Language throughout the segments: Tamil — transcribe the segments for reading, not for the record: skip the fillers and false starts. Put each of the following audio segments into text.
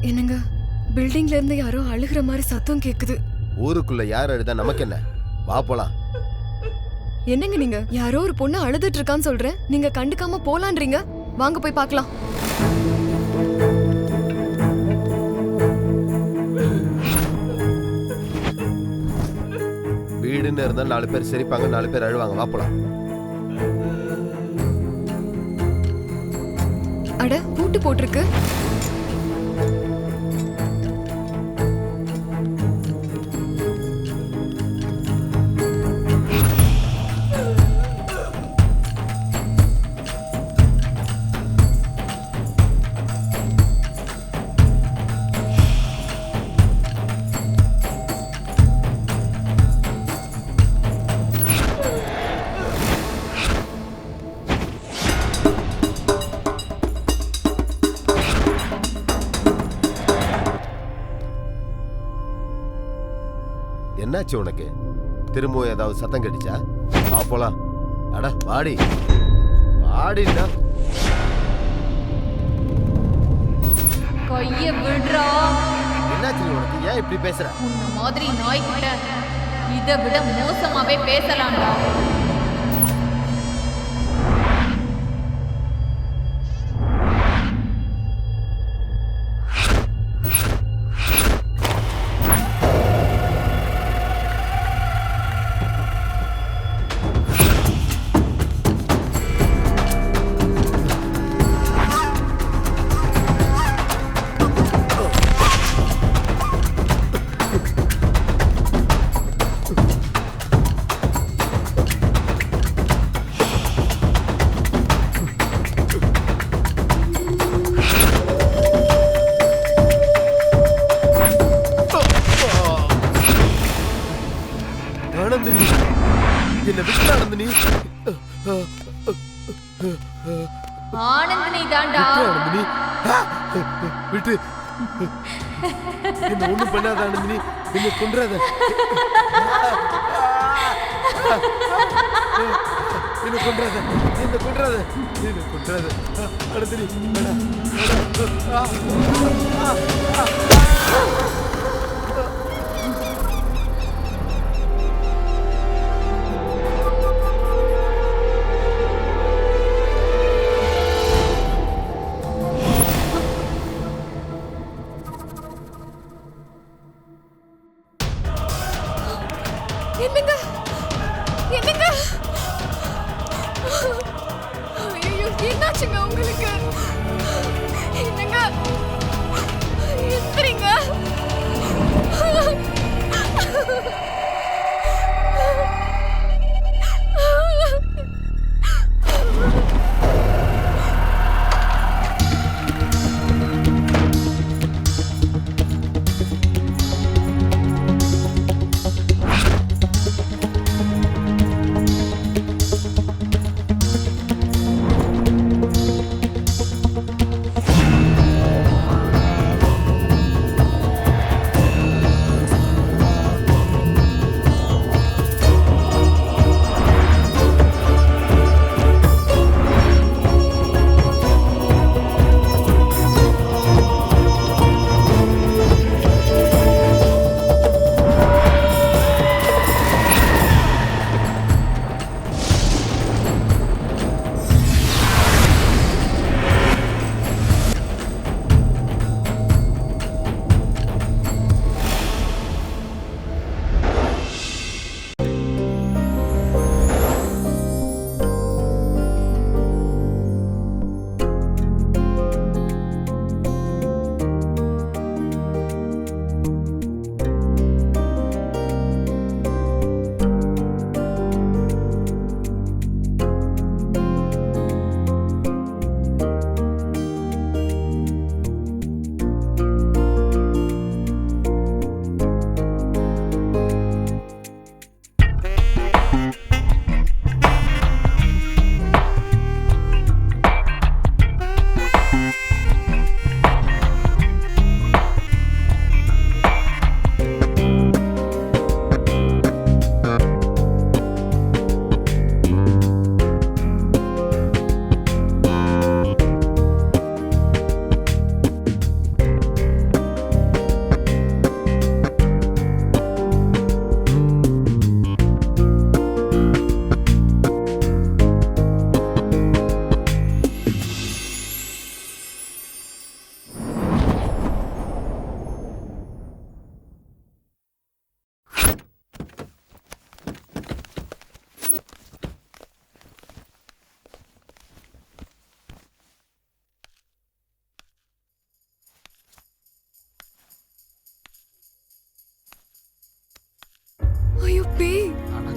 என்னங்க, பில்டிங்ல இருந்து யாரோ அழுகிற மாதிரி சத்தம் கேக்குது. ஊருக்குள்ள யார் அழுதா நமக்கு என்ன? வா போலாம். என்னங்க நீங்க, யாரோ ஒரு பொண்ணு அழுதுட்டு இருக்கான்னு சொல்றேன், நீங்க கண்டுக்காம போலான்றீங்க. வாங்க போய் பார்க்கலாம். வீடுன்னு இருந்தாலும் 4 பேர் சிரிப்பாங்க, 4 பேர் அழுவாங்க. வா போலாம். அட, பூட்டு போட்டிருக்கு. என்னாச்சு உனக்கு? திரும்பவும் ஏதாவது சத்தம் கட்டிச்சா? வா போலாம். அட வாடி வாடிடா. கைய விடுறா. என்னாச்சு உனக்கு? ஏன் இப்படி பேசுற? உன்ன மாதிரி நாய்கிட்ட இதை விட மோசமாவே பேசலாம்டா. என்ன விட்டு ஆனந்தினி. ஆனந்தினி தான்டா. ஆனந்தினி விட்டு. என்ன ஒண்ணும் பண்ணாத ஆனந்தினி. என்ன கொன்றாத. என்ன கொன்றாத. என்ன கொன்றாத. என்ன கொன்றாத. ஆனந்தினி என்னங்க, என்னங்க, ஐயோ, என்னாச்சுங்க உங்களுக்கு? என்னங்க, எந்திரிங்க.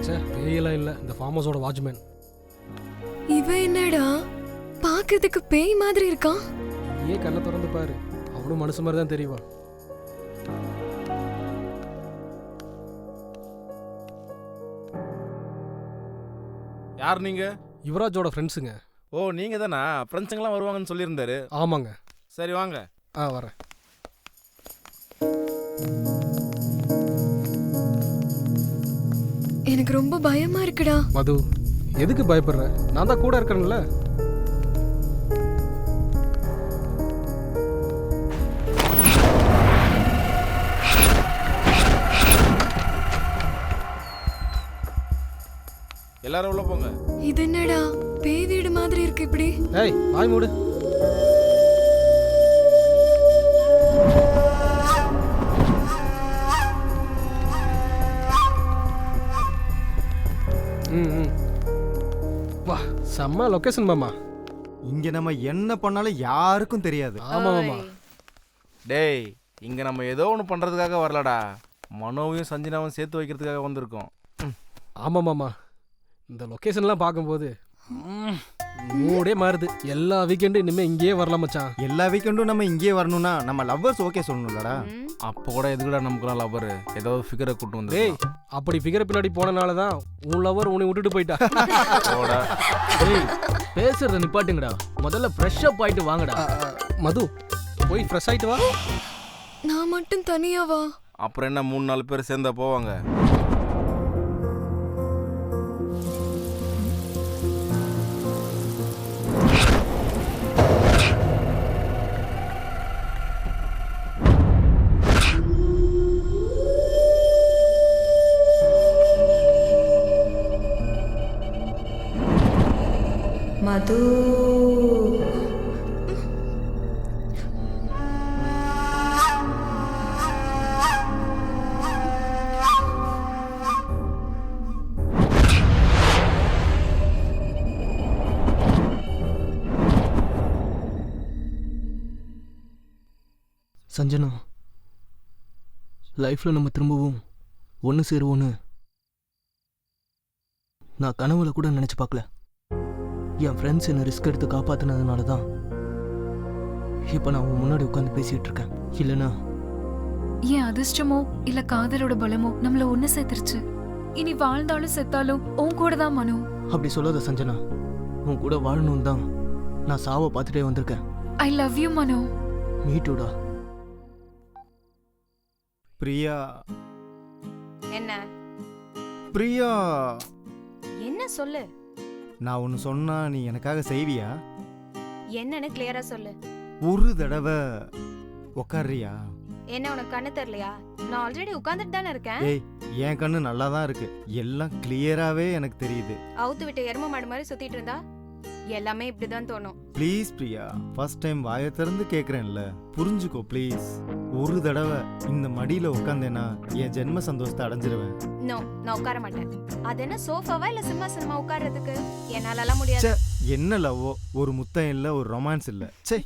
சே பேயெல்லாம் இல்லை, இந்த ஃபார்ம் ஹவுஸோட வாட்ச்மேன். இவன் என்னடா பாக்குறதுக்கு பேய் மாதிரி இருக்கான். ஏன் கண்ணை திறந்து பாரு, அவனும் மனுஷன் மாதிரி தான் தெரியுவான். யார் நீங்க? யுவராஜோட ஃப்ரெண்ட்ஸுங்க. ஓ நீங்க தானா? ஃப்ரெண்ட்ஸுங்கெல்லாம் வருவாங்கன்னு சொல்லியிருந்தாரு. ஆமாங்க. சரி வாங்க. வரேன். எனக்கு ரொம்ப பயமா இருக்குடா. மது, எதுக்கு பயப்படுற? நான் தான் கூட இருக்கேன்ல. எல்லாரும் உள்ள போங்க. இது என்னடா பேய் வீடு மாதிரி இருக்கு இப்படி? ஏய் வாய் மூடு. வா, செம்ம லொகேஷன் மாமா. இங்க நம்ம என்ன பண்ணாலும் யாருக்கும் தெரியாது. ஆமா மாமா. டேய் இங்க நம்ம ஏதோ ஒன்று பண்றதுக்காக வரலடா, மனோவையும் சஞ்சனாவும் சேர்த்து வைக்கிறதுக்காக வந்திருக்கோம். ஆமா மாமா, இந்த லொகேஷன்லாம் பார்க்கும்போது மூடே மாறுது. எல்லா வீக்கெண்டும் இனிமே இங்கேயே வரலாம் மச்சான். எல்லா வீக்கெண்டும் நம்ம இங்கேயே வரணும்னா நம்ம லவ்வர்ஸ் ஓகே சொல்லணும்லடா. அப்போ கூட எதுக்குடா நமக்குலாம் லவர் ஏதோ ஃபிகரை கூட்டு வந்து. டேய் அப்படி ஃபிகரை பின்னாடி போனனால தான் உன் லவர் உன்னை விட்டுட்டு போயிட்டா. டேய் பேசுறத நிப்பாட்டுங்கடா, முதல்ல ஃப்ரெஷ் அப் ஆயிட்டு வாங்கடா. மது போய் ஃப்ரெஷ் ஆயிட்டு வா. நான் மட்டும் தனியாவா? அப்புறம் என்ன 3-4 பேர் சேர்ந்தா போவாங்க. மது சஞ்சனா, லைஃப்ல நம்ம திரும்பவும் ஒன்று சேருவோன்னு நான் கனவுல கூட நினைச்சு பார்க்கல. என் ஃப்ரெண்ட்ஸ் என்னை ரிஸ்க் எடுத்து காப்பாற்றினதுனால தான் இப்போ நான் உன் முன்னாடி உட்காந்து பேசிகிட்டு இருக்கேன். இல்லைனா என் அதிர்ஷ்டமோ இல்ல காதலோட பலமோ நம்மள ஒண்ணு சேர்த்துருச்சு. இனி வாழ்ந்தாலும் செத்தாலும் உன் கூட தான் மனு. அப்படி சொல்லாத சஞ்சனா, உன் கூட வாழணும் தான் நான் சாவை பார்த்துட்டே வந்திருக்கேன். ஐ லவ் யூ மனு. மீட்டுடா. பிரியா. என்ன பிரியா, என்ன சொல்லு. நான் ஒன்று சொன்னா நீ எனக்காக செய்வியா? என்னன்னு கிளியரா சொல்லு. ஒரு தடவை உக்காரியா? என்ன உனக்கு கண்ணு தெரியலையா? நான் ஆல்ரெடி உட்கார்ந்துட்டு தானே இருக்கேன். ஏய் என் கண்ணு நல்லா தான் இருக்கு, எல்லாம் கிளியராகவே எனக்கு தெரியுது. அவுத்து விட்டு எரும மாடு மாதிரி சுத்திட்டு இருந்தா எல்லாமே இப்படிதான் தோணும். ப்ளீஸ் பிரியா, ஃபர்ஸ்ட் டைம் வாயை திறந்து கேட்குறேன்ல, புரிஞ்சுக்கோ ப்ளீஸ். ஒரு தடவை இந்த மடியில் உட்காந்தேன்னா என் ஜென்ம சந்தோஷத்தை அடைஞ்சிருவேன். நோ, நான் உட்கார மாட்டேன். அது என்ன சோஃபாவா இல்ல சிம்மாசனமா உட்கார்றதுக்கு? என்னாலலாம் முடியாது. என்ன லவ்வோ, ஒரு முத்தம் இல்லை, ஒரு ரொமான்ஸ் இல்லை. சே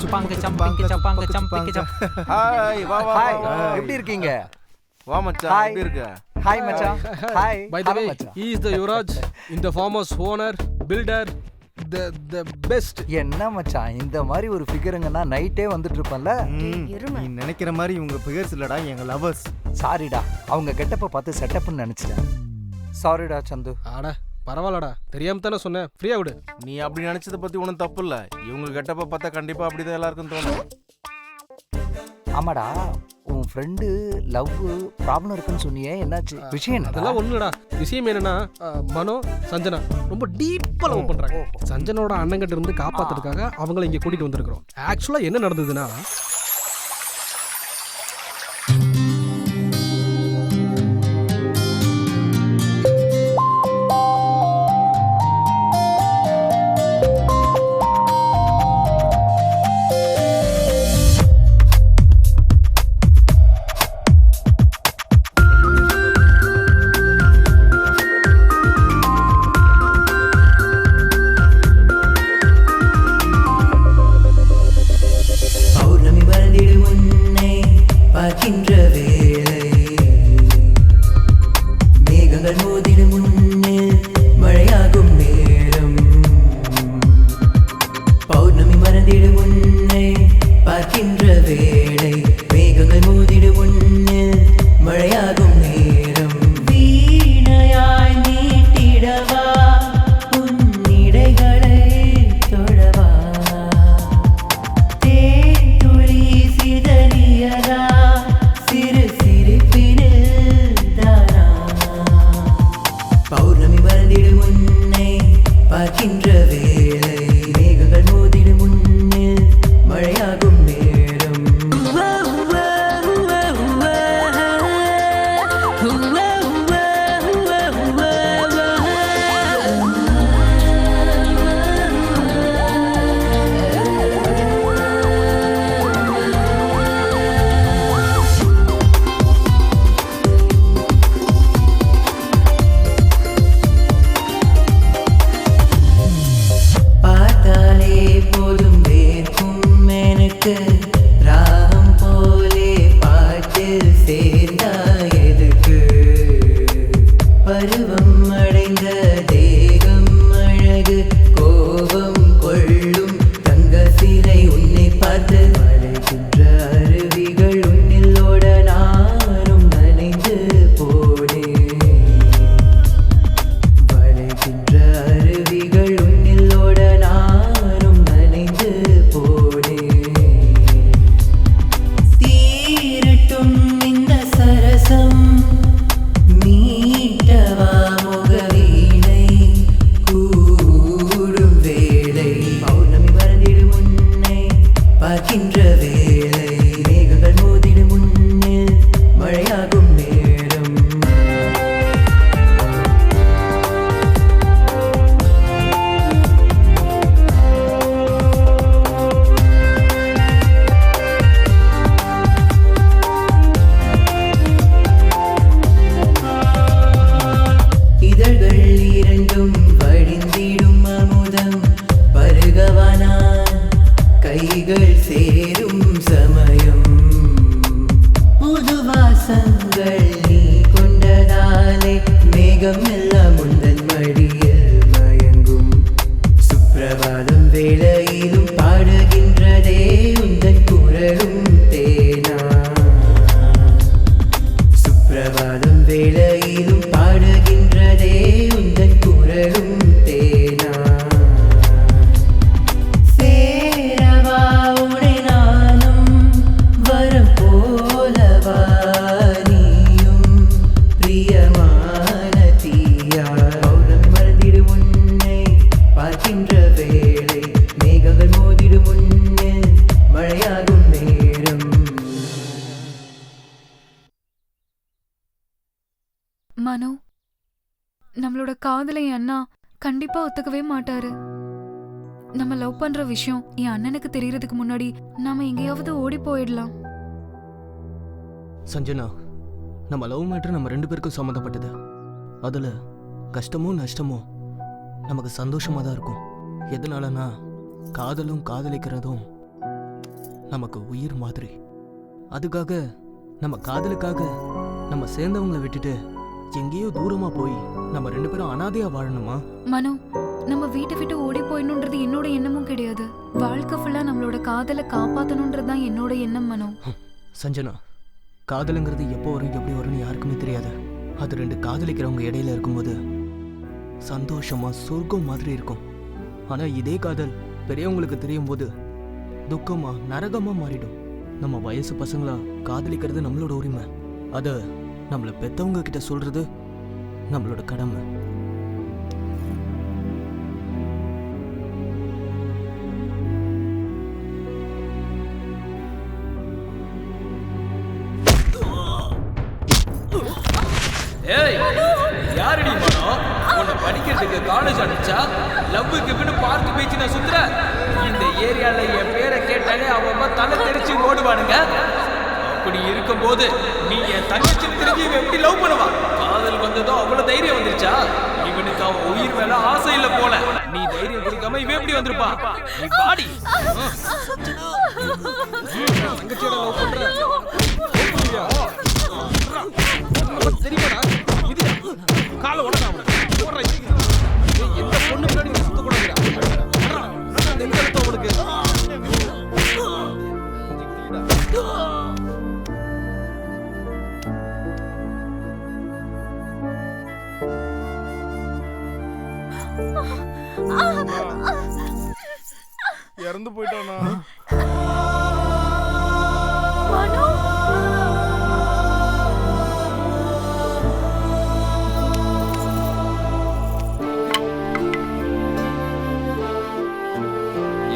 சுப்பாங்க சம்பிக்கு சப்பாங்க சம்பிக்கு ஹாய் வா வா ஹாய் வா. எப்படி இருக்கீங்க? வா மச்சான் Hi. எப்படி இருக்க? ஹாய் மச்சான். Hi. By the way, he is the Yuvraj, in the farmer's owner, builder, the best. என்ன மச்சான் இந்த மாதிரி ஒரு ஃபிகருங்கன்னா நைட்டே வந்துட்டு இருப்பேன்ல. நீ நினைக்கிற மாதிரி இவங்க பிகர்ஸ் இல்லடா, எங்க லவர்ஸ். சாரிடா, அவங்க கெட்டப்ப பார்த்து செட்டப்னு நினைச்சிட்டேன். சாரிடா சந்து. ஆடா பரவாயில்லடா, தெரியாம தானே சொன்னேன், ஃப்ரீயா விடு. நீ அப்படி நினைச்சத பத்தி ஒன்றும் தப்பு இல்லை. இவங்க கெட்டப்ப பார்த்தா கண்டிப்பா அப்படிதான் எல்லாருக்கும் தோணும். ஆமாடா, உன் ஃப்ரெண்டு லவ் ப்ராப்ளம் இருக்குன்னு சொன்னியே, என்னாச்சு விஷயம் என்ன? அதெல்லாம் ஒண்ணுடா. விஷயம் என்னன்னா மனோ சஞ்சனா ரொம்ப டீப்பா லவ் பண்றாங்க. சஞ்சனோட அண்ணங்கிட்ட இருந்து காப்பாத்துறதுக்காக அவங்கள இங்க கூட்டிட்டு வந்திருக்கிறோம். ஆக்சுவலா என்ன நடந்ததுன்னா, மனோ, நம்மளோட காதலை என் அண்ணா கண்டிப்பா ஒத்துக்கவே மாட்டாரு. நம்ம லவ் பண்ற விஷயம் என் அண்ணனுக்கு தெரியறதுக்கு முன்னாடி நாம எங்கேயாவது ஓடி போயிடலாம். சஞ்சனா, நம்ம லவ் மேட்ரு நம்ம 2 பேருக்கும் சம்மந்தப்பட்டது. அதில் கஷ்டமோ நஷ்டமோ நமக்கு சந்தோஷமாக தான் இருக்கும். எதனாலனா காதலும் காதலிக்கிறதும் நமக்கு உயிர் மாதிரி. அதுக்காக நம்ம காதலுக்காக நம்ம சேர்ந்தவங்களை விட்டுட்டு எங்கேயோ தூரமா போய் நம்ம 2 பேரும் அனாதையா வாழணுமா? மனோ, நம்ம வீட்டை விட்டு ஓடி போயிடணுன்றது என்னோட எண்ணமும் கிடையாது. வாழ்க்கை ஃபுல்லா நம்மளோட காதலை காப்பாத்தணுன்றது தான் என்னோட எண்ணம் மனோ. சஞ்சனா, காதலுங்கிறது எப்போ வரும் எப்படி வரும்னு யாருக்குமே தெரியாது. அது 2 காதலிக்கிறவங்க இடையில இருக்கும்போது சந்தோஷமா சொர்க்கம் மாதிரி இருக்கும். ஆனா இதே காதல் பெரியவங்களுக்கு தெரியும் போது துக்கமா நரகமா மாறிடும். நம்ம வயசு பசங்களா காதலிக்கிறது நம்மளோட உரிமை. அத நம்மள பெத்தவங்க கிட்ட சொல்றது நம்மளோட கடமை. ஏய், யாரடி மனோ உன்னை படிக்கிறதுக்கு காலேஜ் அனுப்பிச்சா? லவ்வுக்கு பின்னு பார்க் பீச் நான் சுத்துற. இந்த ஏரியால என் பேரை கேட்டாலே அவங்க தலை தெரிச்சு ஓடுவானுங்க. அப்படி இருக்கும்போது நீ என் தங்கச்சி திரும்பி எப்படி லவ் பண்ணுவா? காதல் வந்ததும் அவ்வளவு தைரியம் வந்துருச்சா? இவனுக்கு அவன் உயிர் மேல ஆசை இல்ல போல. நீ தைரியம் கொடுக்காம இவன் எப்படி வந்திருப்பா? நீ பாடி தங்கச்சியோட லவ் பண்ற தெரியுமாடா? இது காலை உடனே எந்த பொண்ணு முன்னாடி சுத்த கூடாது. அவனுக்கு இறந்து போயிட்டானா?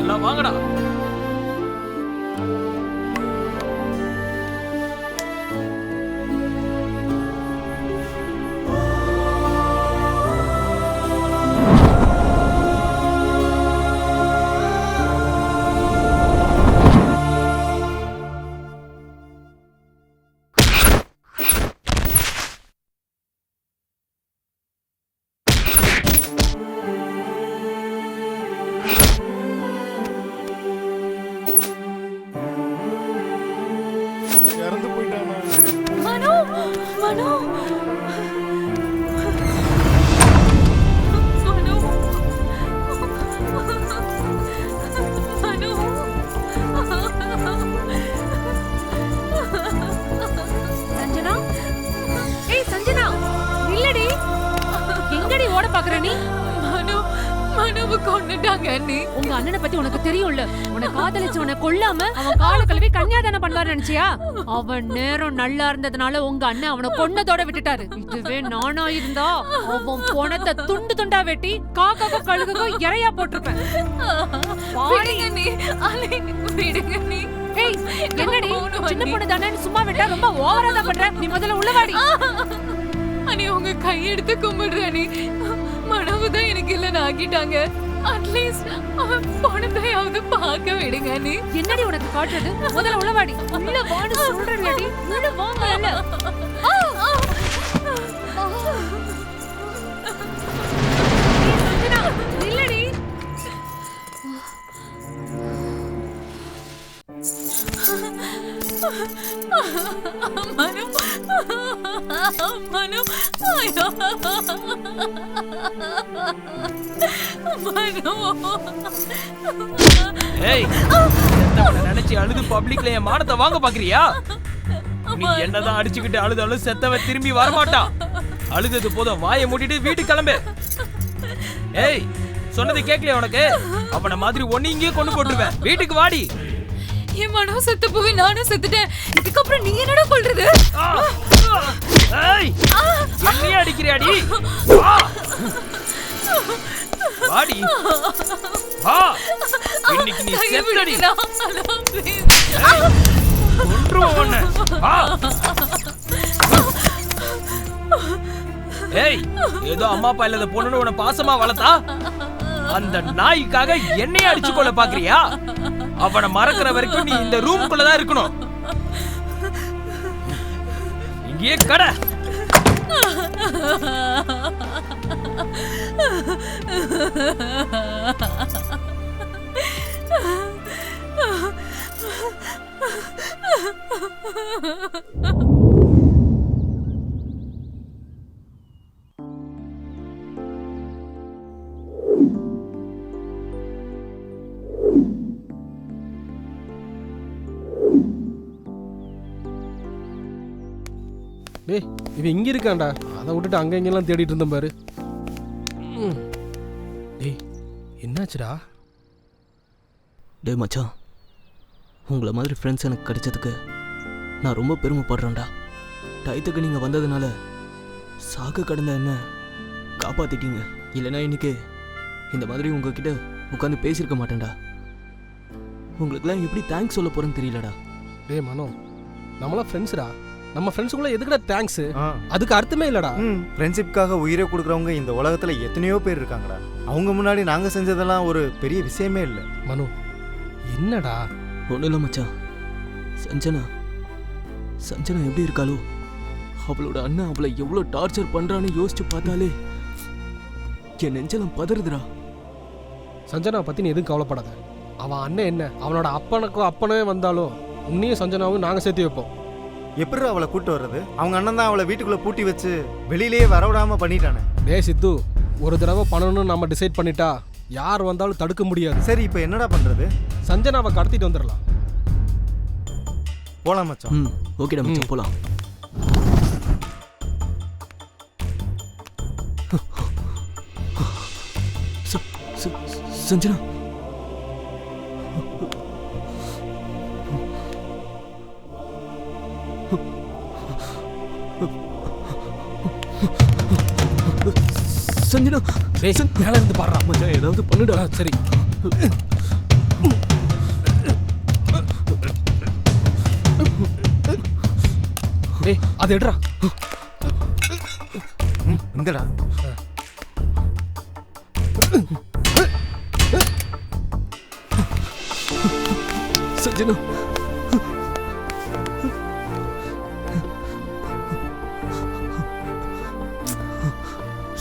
எல்லாம் வாங்கடா. இறந்து போயிட்டானா? மனோ, மனோ, சஞ்சனா, ஏய் சஞ்சனா, நில்லடி. எங்கடி ஓட பாக்குற நீ? மனோவை கொன்னுட்டாங்க அண்ணி. உங்க அண்ணனை பத்தி உனக்கு தெரியும்ல. உன்னை காதலிச்சவனை கொல்லாம அவன் கால கழுவி கன்னியாதானம் பண்ணுவாரு நினைச்சியா? அவன் நேரம் நல்லா இருந்ததுனால உங்க அண்ணன் அவனை கொன்னதோட விட்டுட்டாரு. இதுவே நானா இருந்தா அவன் போனத்தை துண்டு துண்டா வெட்டி காக்காக்கும் கழுகுக்கும் இறையா போட்டிருப்பேன். ஏய், என்னடி சின்ன பொண்ணு தானே சும்மா விட்டா ரொம்ப ஓவரா தான் பண்ற. நீ முதல்ல உள்ளவாடி. அண்ணி உங்க கையெடுத்து கும்பிடுற அண்ணி. மனவுதான் எனக்கு இல்லைன்னு ஆக்கிட்டாங்க. அட்லீஸ்ட் அவன் பணத்தையாவது பார்க்க விடுங்க அண்ணி. என்னடி உனக்கு காட்டுறது? முதல்ல உள்ளவாடி. உள்ள வாடி சொல்றேன்டி. உள்ள வாங்கல. சஞ்சனா, நில்லடி. மனு, மனு, ஐயோ. ஏய், செத்தவனை நினைச்சு அழுது பப்ளிக்ல என் மானத்தை வாங்க பாக்குறியா? நீ என்னதான் அடிச்சுக்கிட்டு அழுதாலும் செத்தவன் திரும்பி வரமாட்டான். அழுதது போதும், வாயை மூடிட்டு வீட்டுக்கு கிளம்பு. ஏய், சொன்னது கேட்கலையா உனக்கு? அவனை மாதிரி ஒன்னு இங்கேயே கொண்டு போட்டுருவேன். வீட்டுக்கு வாடி. என் மனோ செத்து போய் நானும் செத்துட்டேன். இதுக்கப்புறம் நீ என்னடா கொல்றது? ஏய், என்னையே அடிக்கிறியாடி? வாடி, வா. இன்னைக்கு நீ செத்தடி. கொன்றுவோம் உன்னை. வா. ஏய், ஏதோ அம்மா அப்பா இல்லாத பொண்ணுன்னு உன்னை பாசமா வளர்த்தா அந்த நாய்க்காக என்னையே அடிச்சு கொள்ள பாக்குறியா? அவனை மறக்கிற வரைக்கும் நீ இந்த ரூம்குள்ளதான் இருக்கணும். இங்கேயே கடை. டேய் இவன் இங்க இருக்கான்டா. அதை விட்டுட்டு அங்க இங்கெல்லாம் தேடிட்டு இருந்தேன் பாரு. டேய் என்னாச்சுடா? டே மச்சான், உங்களை மாதிரி ஃப்ரெண்ட்ஸ் எனக்கு கிடைச்சதுக்கு நான் ரொம்ப பெருமைப்படுறேன்டா. டயத்துக்கு நீங்கள் வந்ததுனால சாக கடந்த என்ன காப்பாற்றிட்டீங்க. இல்லைனா இன்னைக்கு இந்த மாதிரி உங்ககிட்ட உட்காந்து பேசியிருக்க மாட்டேன்டா. உங்களுக்குலாம் எப்படி தேங்க்ஸ் சொல்ல போகிறேன்னு தெரியலடா. டேய் மனோ, நம்மளாம் ஃப்ரெண்ட்ஸ்டா. நம்ம ஃப்ரெண்ட்ஸுக்குள்ள எதுக்குடா தேங்க்ஸ்? அதுக்கு அர்த்தமே இல்லடா. ஃப்ரெண்ட்ஷிப்காக உயிரை கொடுக்குறவங்க இந்த உலகத்துல எத்தனையோ பேர் இருக்காங்கடா. அவங்க முன்னாடி நாங்க செஞ்சதெல்லாம் ஒரு பெரிய விஷயமே இல்லை. மனு என்னடா? ஒன்றும் இல்லை மச்சான். சஞ்சனா எப்படி இருக்காளோ, அவளோட அண்ணன் அவளை எவ்வளோ டார்ச்சர் பண்றான்னு யோசிச்சு பார்த்தாலே என் நெஞ்செல்லாம் பதறுதுடா. சஞ்சனா பத்தி நீ எதுவும் கவலைப்படாத. அவன் அண்ணன் என்ன, அவனோட அப்பனே வந்தாலும் உன்னையும் சஞ்சனாவும் நாங்கள் சேர்த்து வைப்போம். எப்படி அவளை கூட்டு வர்றது? அவங்க அண்ணன் தான் அவளை வீட்டுக்குள்ள பூட்டி வச்சு வெளியிலேயே வரவிடாம பண்ணிட்டானே. டேய் சித்து, ஒரு தடவை பண்ணணும்னு நம்ம டிசைட் பண்ணிட்டா யார் வந்தாலும் தடுக்க முடியாது. சரி, இப்போ என்னடா பண்றது? சஞ்சனாவை கடத்திட்டு வந்துடலாம். போலாம் மச்சான். ஓகேடா மச்சான், போலாம். சஞ்சனா, சஞ்சனா, மேல இருந்து பாடுறா மச்சான், ஏதாவது பண்ணுடா. சரி, டேய் அது எடுறா. இங்கடா. சஞ்சனா,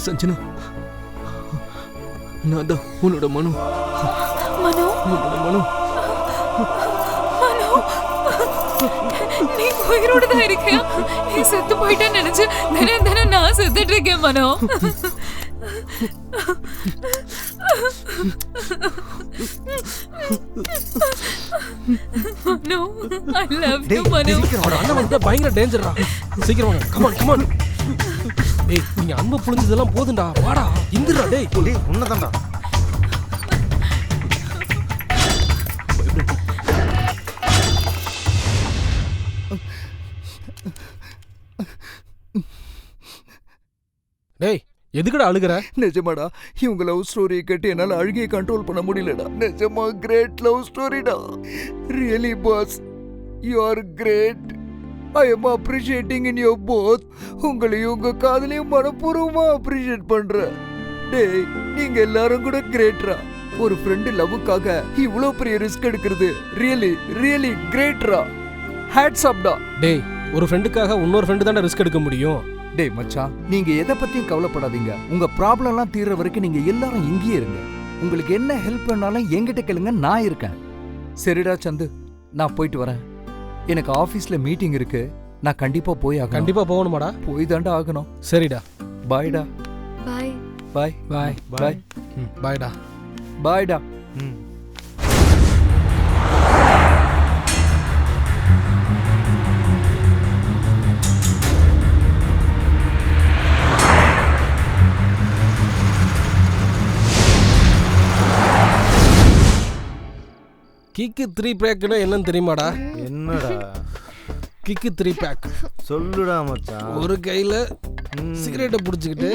சஞ்சனா, நான் தான் உன்னோட மனு. உன்னோட மனு. நீ உயிரோட தான் இருக்கியா? நீ செத்து போயிட்டேன்னு நினைச்சு தினம் நான் செத்துட்டு இருக்கேன் மனோ. மனோ, I love you மனோ. அண்ணன் வந்து பயங்கர டேஞ்சர்ரா. சீக்கிரம் வாங்க. Come on come on. டேய் நீங்க அன்பு புளிஞ்சதெல்லாம் போதும்டா. வாடா இந்துடா. டேய் டேய் உன்னதான்டா. டேய் எதுக்குடா அழுகுற? நிஜமாடா, இவங்க லவ் ஸ்டோரியை கேட்டு என்னால் அழுகையை கண்ட்ரோல் பண்ண முடியலடா. நிஜமா கிரேட் லவ் ஸ்டோரிடா. Really boss, you are great. I am appreciating in your both. உங்களையும் உங்க காதலையும் மனப்பூர்வமா அப்ரிஷியேட் பண்றேன். டேய், நீங்க எல்லாரும் கூட கிரேட்ரா. ஒரு ஃப்ரெண்டு லவ்வுக்காக இவ்வளோ பெரிய ரிஸ்க் எடுக்கிறது ரியலி ரியலி கிரேட்ரா. ஹேட்ஸ் அப்டா. டேய் ஒரு ஃப்ரெண்டுக்காக இன்னொரு ஃப்ரெண்டு தானே ரிஸ்க் எடுக்க முடியும். டேய் மச்சான், நீங்க எதை பத்தியும் கவலைப்படாதீங்க. உங்க ப்ராப்ளம்லாம் தீர்ற வரைக்கும் நீங்க எல்லாரும் இங்கேயே இருங்க. உங்களுக்கு என்ன ஹெல்ப் பண்ணாலும் என்கிட்ட கேளுங்க, நான் இருக்கேன். சரிடா சந்து, நான் போயிட்டு வரேன். எனக்கு ஆபீஸ்ல மீட்டிங் இருக்கு. நான் கண்டிப்பா போய் ஆகணும். கண்டிப்பா போகணுமாடா? போய் தாண்டா ஆகணும். சரிடா. பாய்டா. பாய் பாய் பாய் பாய் பாய்டா. பாய்டா. கிக்கு 3 பேக்னா என்னன்னு தெரியுமாடா? என்னடா கிக்கு 3 பேக்? சொல்லுடா மச்சான். ஒரு கையில சிகரெட்டை புடிச்சுக்கிட்டு,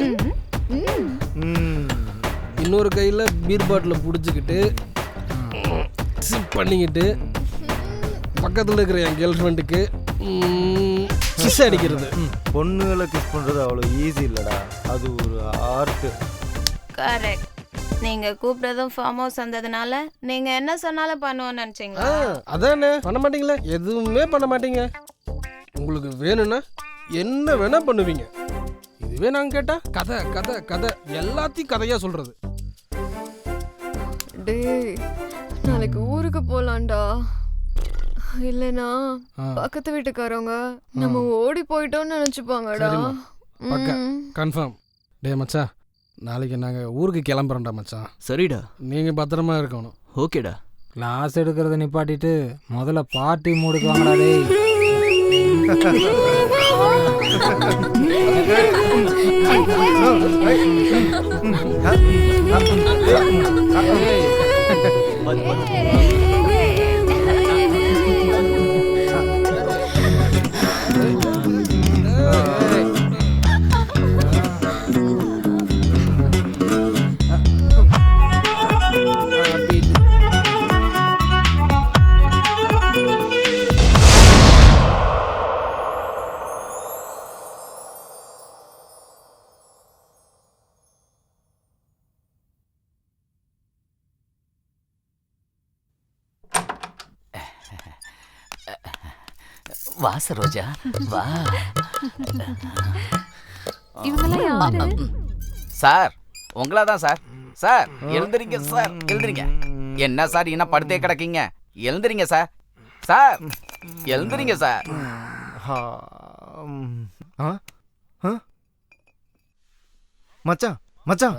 இன்னொரு கையில பீர் பாட்டில புடிச்சுக்கிட்டு சிப் பண்ணிக்கிட்டு பக்கத்துல இருக்கிற என் கேர்ள் ஃப்ரெண்டுக்கு கிஸ் அடிக்கிறது. பொண்ணுகளை கிஸ் பண்றது அவ்வளோ ஈஸி இல்லடா. அது ஒரு ஆர்ட். கரெக்ட். நீங்க கூப்பிட்டதும் ஃபார்ம் ஹவுஸ் வந்ததுனால நீங்க என்ன சொன்னாலும் பண்ணுவோம்னு நினைச்சீங்களா? அதானே, பண்ண மாட்டீங்களே, எதுவுமே பண்ண மாட்டீங்க. உங்களுக்கு வேணும்னா என்ன வேணா பண்ணுவீங்க. இதுவே நாங்க கேட்டா கதை கதை கதை எல்லாத்தையும் கதையா சொல்றது. டேய் நாளைக்கு ஊருக்கு போலாம்டா. இல்லனா பக்கத்து வீட்டுக்காரவங்க நம்ம ஓடி போயிட்டோம்னு நினைச்சுப்பாங்கடா. பக்கா கன்ஃபார்ம். டே மச்சான், நாளைக்கு நாங்கள் ஊருக்கு கிளம்புறோம்டா மச்சான். சரிடா, நீங்கள் பத்திரமா இருக்கணும். ஓகேடா. கிளாஸ் எடுக்கிறத நிப்பாட்டிட்டு முதல்ல பார்ட்டி மூடுக்கு வாங்கடா டேய். வா சரோஜா வா. சார் உங்களா தான் சார். சார் எழுந்துறீங்க சார், எழுந்துறீங்க. என்ன சார் என்ன படுத்தே கிடக்கீங்க? எழுந்துறீங்க சார். சார் எழுந்துறீங்க சார். மச்சான் மச்சான்,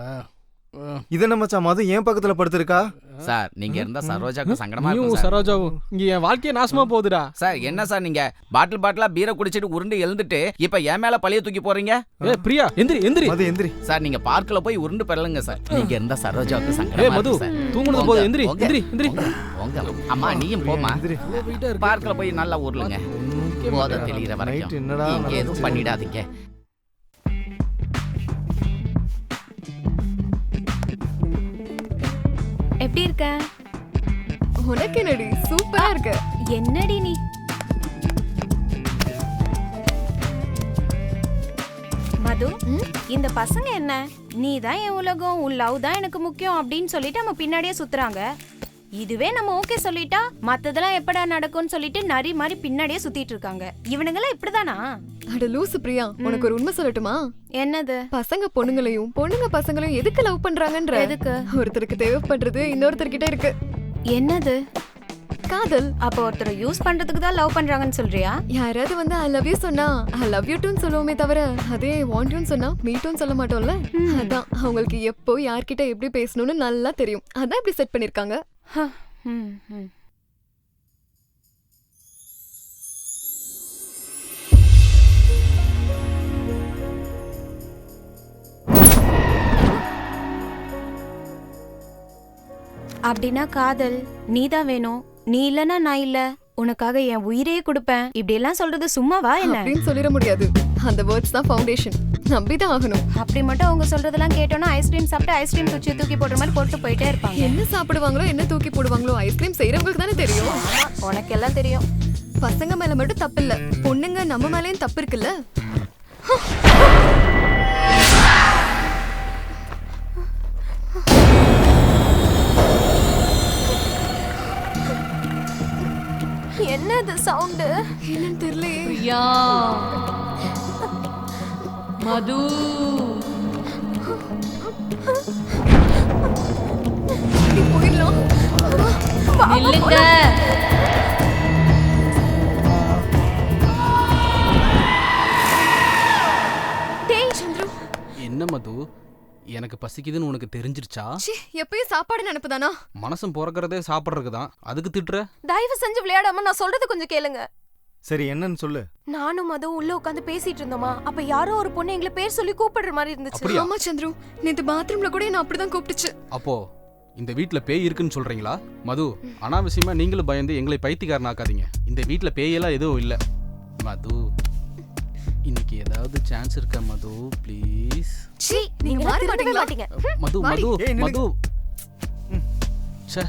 இது என்ன மச்சான் மது ஏன் பக்கத்துல படுத்திருக்கா? சார் நீங்க இருந்தா சரோஜாக்கு சங்கடமா நீயும் இருக்கும் சார். சரோஜாவும் இங்க என் வாழ்க்கையே நாசமா போகுதுடா. சார் என்ன சார் நீங்க பாட்டிலா பீரை குடிச்சிட்டு உருண்டு எழுந்துட்டு இப்ப என் மேல பழைய தூக்கி போறீங்க? ஏ பிரியா எந்திரி எந்திரி. மது எந்திரி. சார் நீங்க பார்க்ல போய் உருண்டு பெறலுங்க சார். நீங்க இருந்தா சரோஜாவுக்கு ஏ சங்கடமா மது, இருக்கும் சார். தூங்குனது போதும், எந்திரி எந்திரி எந்திரி. அம்மா நீயும் போமா. பார்க்ல போய் நல்லா உருளுங்க. போத தெளிகிற வரைக்கும் இங்க எதுவும் பண்ணிடாதீங்க. எப்படி இருக்க? உனக்கு என்னடி சூப்பரா இருக்க. என்னடி நீ? மது, இந்த பசங்க என்ன நீ தான் என் உலகம், உன் லவ் தான் எனக்கு முக்கியம் அப்படின்னு சொல்லிட்டு நம்ம பின்னாடியே சுத்துறாங்க. இதுவே நம்ம ஓகே சொல்லிட்டா மத்ததெல்லாம் எப்படா நடக்கும்னு சொல்லிட்டு நரி மாதிரி பின்னாடியே சுத்திட்டு இருக்காங்க. இவனுங்கெல்லாம் இப்படிதானா? அட லூசு பிரியா, உனக்கு ஒரு உண்மை சொல்லட்டுமா? என்னது? பசங்க பொண்ணுங்களையும் பொண்ணுங்க பசங்களையும் எதுக்கு லவ் பண்றாங்கன்ற. எதுக்கு? ஒருத்தருக்கு தேவைப்படுறது இன்னொருத்தர்கிட்ட இருக்கு. என்னது? காதல். அப்ப ஒருத்தரை யூஸ் பண்றதுக்கு தான் லவ் பண்றாங்கன்னு சொல்றியா? யாராவது வந்து ஐ லவ் யூ சொன்னா ஐ லவ் யூ டூன்னு சொல்லுவோமே தவிர அதே வாண்ட் யூன்னு சொன்னா மீ டூன்னு சொல்ல மாட்டோம்ல. அதான் அவங்களுக்கு எப்போ யார்கிட்ட எப்படி பேசணும்னு நல்லா தெரியும். அதான் இப்படி செட் பண்ணிருக்காங்க. அப்படின்னா காதல் நீதான் வேணும், நீ இல்லனா நான் இல்ல, உனக்காக என் உயிரையே கொடுப்பேன் இப்படி எல்லாம் சொல்றது சும்மாவா என்ன? அப்படின்னு சொல்லிட முடியாது. அந்த வேர்ட்ஸ் தான் ஃபவுண்டேஷன். நம்பிதான் ஆகணும். அப்படி மட்டும் அவங்க சொல்றதெல்லாம் கேட்டோம்னா ஐஸ்கிரீம் சாப்பிட்டு ஐஸ்கிரீம் குச்சி தூக்கி போடுற மாதிரி போட்டு போயிட்டே இருப்பாங்க. என்ன சாப்பிடுவாங்களோ என்ன தூக்கி போடுவாங்களோ ஐஸ்கிரீம் செய்யறவங்களுக்கு தானே தெரியும். உனக்கு எல்லாம் தெரியும். பசங்க மேல மட்டும் தப்பு இல்ல, பொண்ணுங்க நம்ம மேலயும் தப்பு இருக்குல்ல. என்னது சவுண்ட்? என்னன்னு தெரியல. பிரியா, மது, போயிடலாம். நில்லுங்க. என்ன மது, எனக்கு பசிக்குதுன்னு உனக்கு தெரிஞ்சிருச்சா? எப்பயும் சாப்பாடு நினைப்புதானா? மனசும் பிறக்கிறதே சாப்பிட்றதுக்கு தான், அதுக்கு திட்டுற? தயவு செஞ்சு விளையாடாம நான் சொல்றது கொஞ்சம் கேளுங்க. சரி என்னன்னு சொல்லு. நானும் அதுவும் உள்ள உட்காந்து பேசிட்டு இருந்தோமா, அப்ப யாரோ ஒரு பொண்ணு எங்களை பேர் சொல்லி கூப்பிடுற மாதிரி இருந்துச்சு. ஆமா சந்துரு, நேத்து பாத்ரூம்ல கூட என்ன அப்படிதான் கூப்பிட்டுச்சு. அப்போ இந்த வீட்ல பேய் இருக்குன்னு சொல்றீங்களா? மது, அனாவசியமா நீங்களும் பயந்து எங்களை பைத்தியக்காரனாக்காதீங்க. இந்த வீட்ல பேயெல்லாம் எதுவும் இல்ல. மது, இன்னைக்கு ஏதாவது சான்ஸ் இருக்கா மது? ப்ளீஸ். நீங்க மாற மாட்டீங்க. மது மது மது. ச்சே.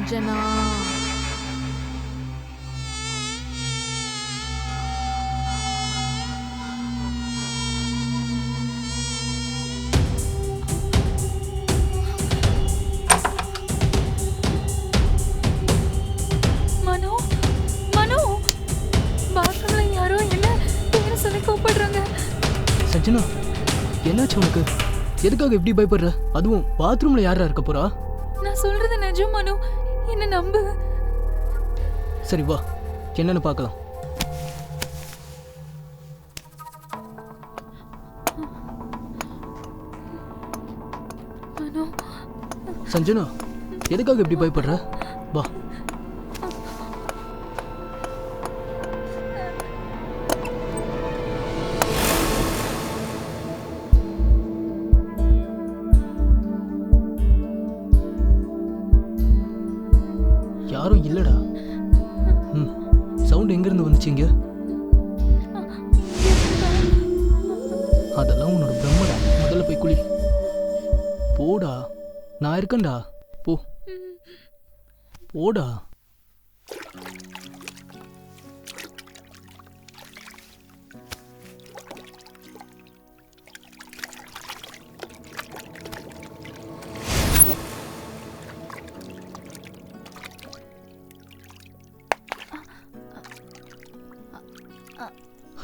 சஞ்சனா. மனோ மனோ பாத்ரூம்ல யாரோ என்ன பேரை சொல்லி கூப்பிடுறாங்க. சஞ்சனா என்னாச்சு உனக்கு? எதுக்காக இப்படி பயப்படுற? அதுவும் பாத்ரூம்ல யாரா இருக்க போறா? நான் சொல்றது நிஜம் மனோ, என்ன நம்பு. சரி வா, என்னன்னு பார்க்கலாம். மனோ சஞ்சனா எதுக்காக இப்படி பயப்படுற? வா. யாரும் இல்லடா. சவுண்ட் எங்க இருந்து வந்துச்சுங்க? அதெல்லாம் உன்னோட பிரம்மடா. முதல்ல போய் குளி. போடா, நான் இருக்கேன்டா. போ போடா.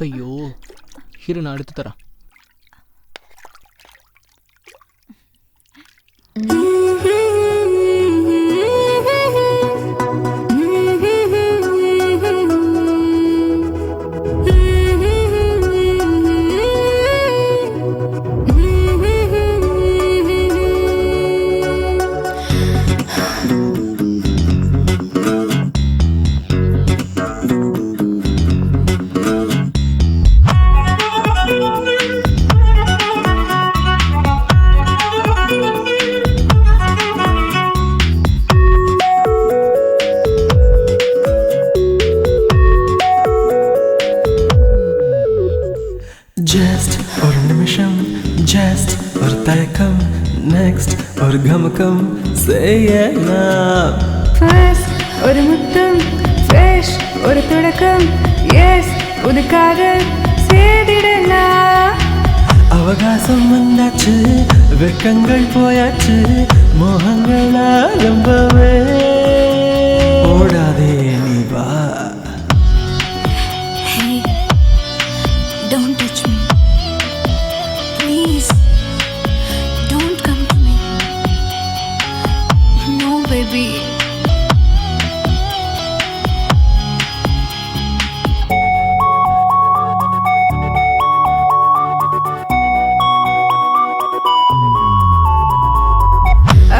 ஐயோ, இரு நான் எடுத்து தரேன். ஜஸ்ட் ஒரு நிமிஷம், ஜஸ்ட் ஒரு தயக்கம், நெக்ஸ்ட் ஒரு கமக்கம் செய்யலாம். ஃபர்ஸ்ட் ஒரு முத்தம், ஃப்ரெஷ் ஒரு தொடக்கம், எஸ் புது காதல் செய்திடலாம். அவகாசம் வந்தாச்சு, வெட்கங்கள் போயாச்சு, மோகங்கள் ஆரம்பமே. ஓடாதே நீ வா. Hey, don't touch me. Please, don't come to me. No, baby.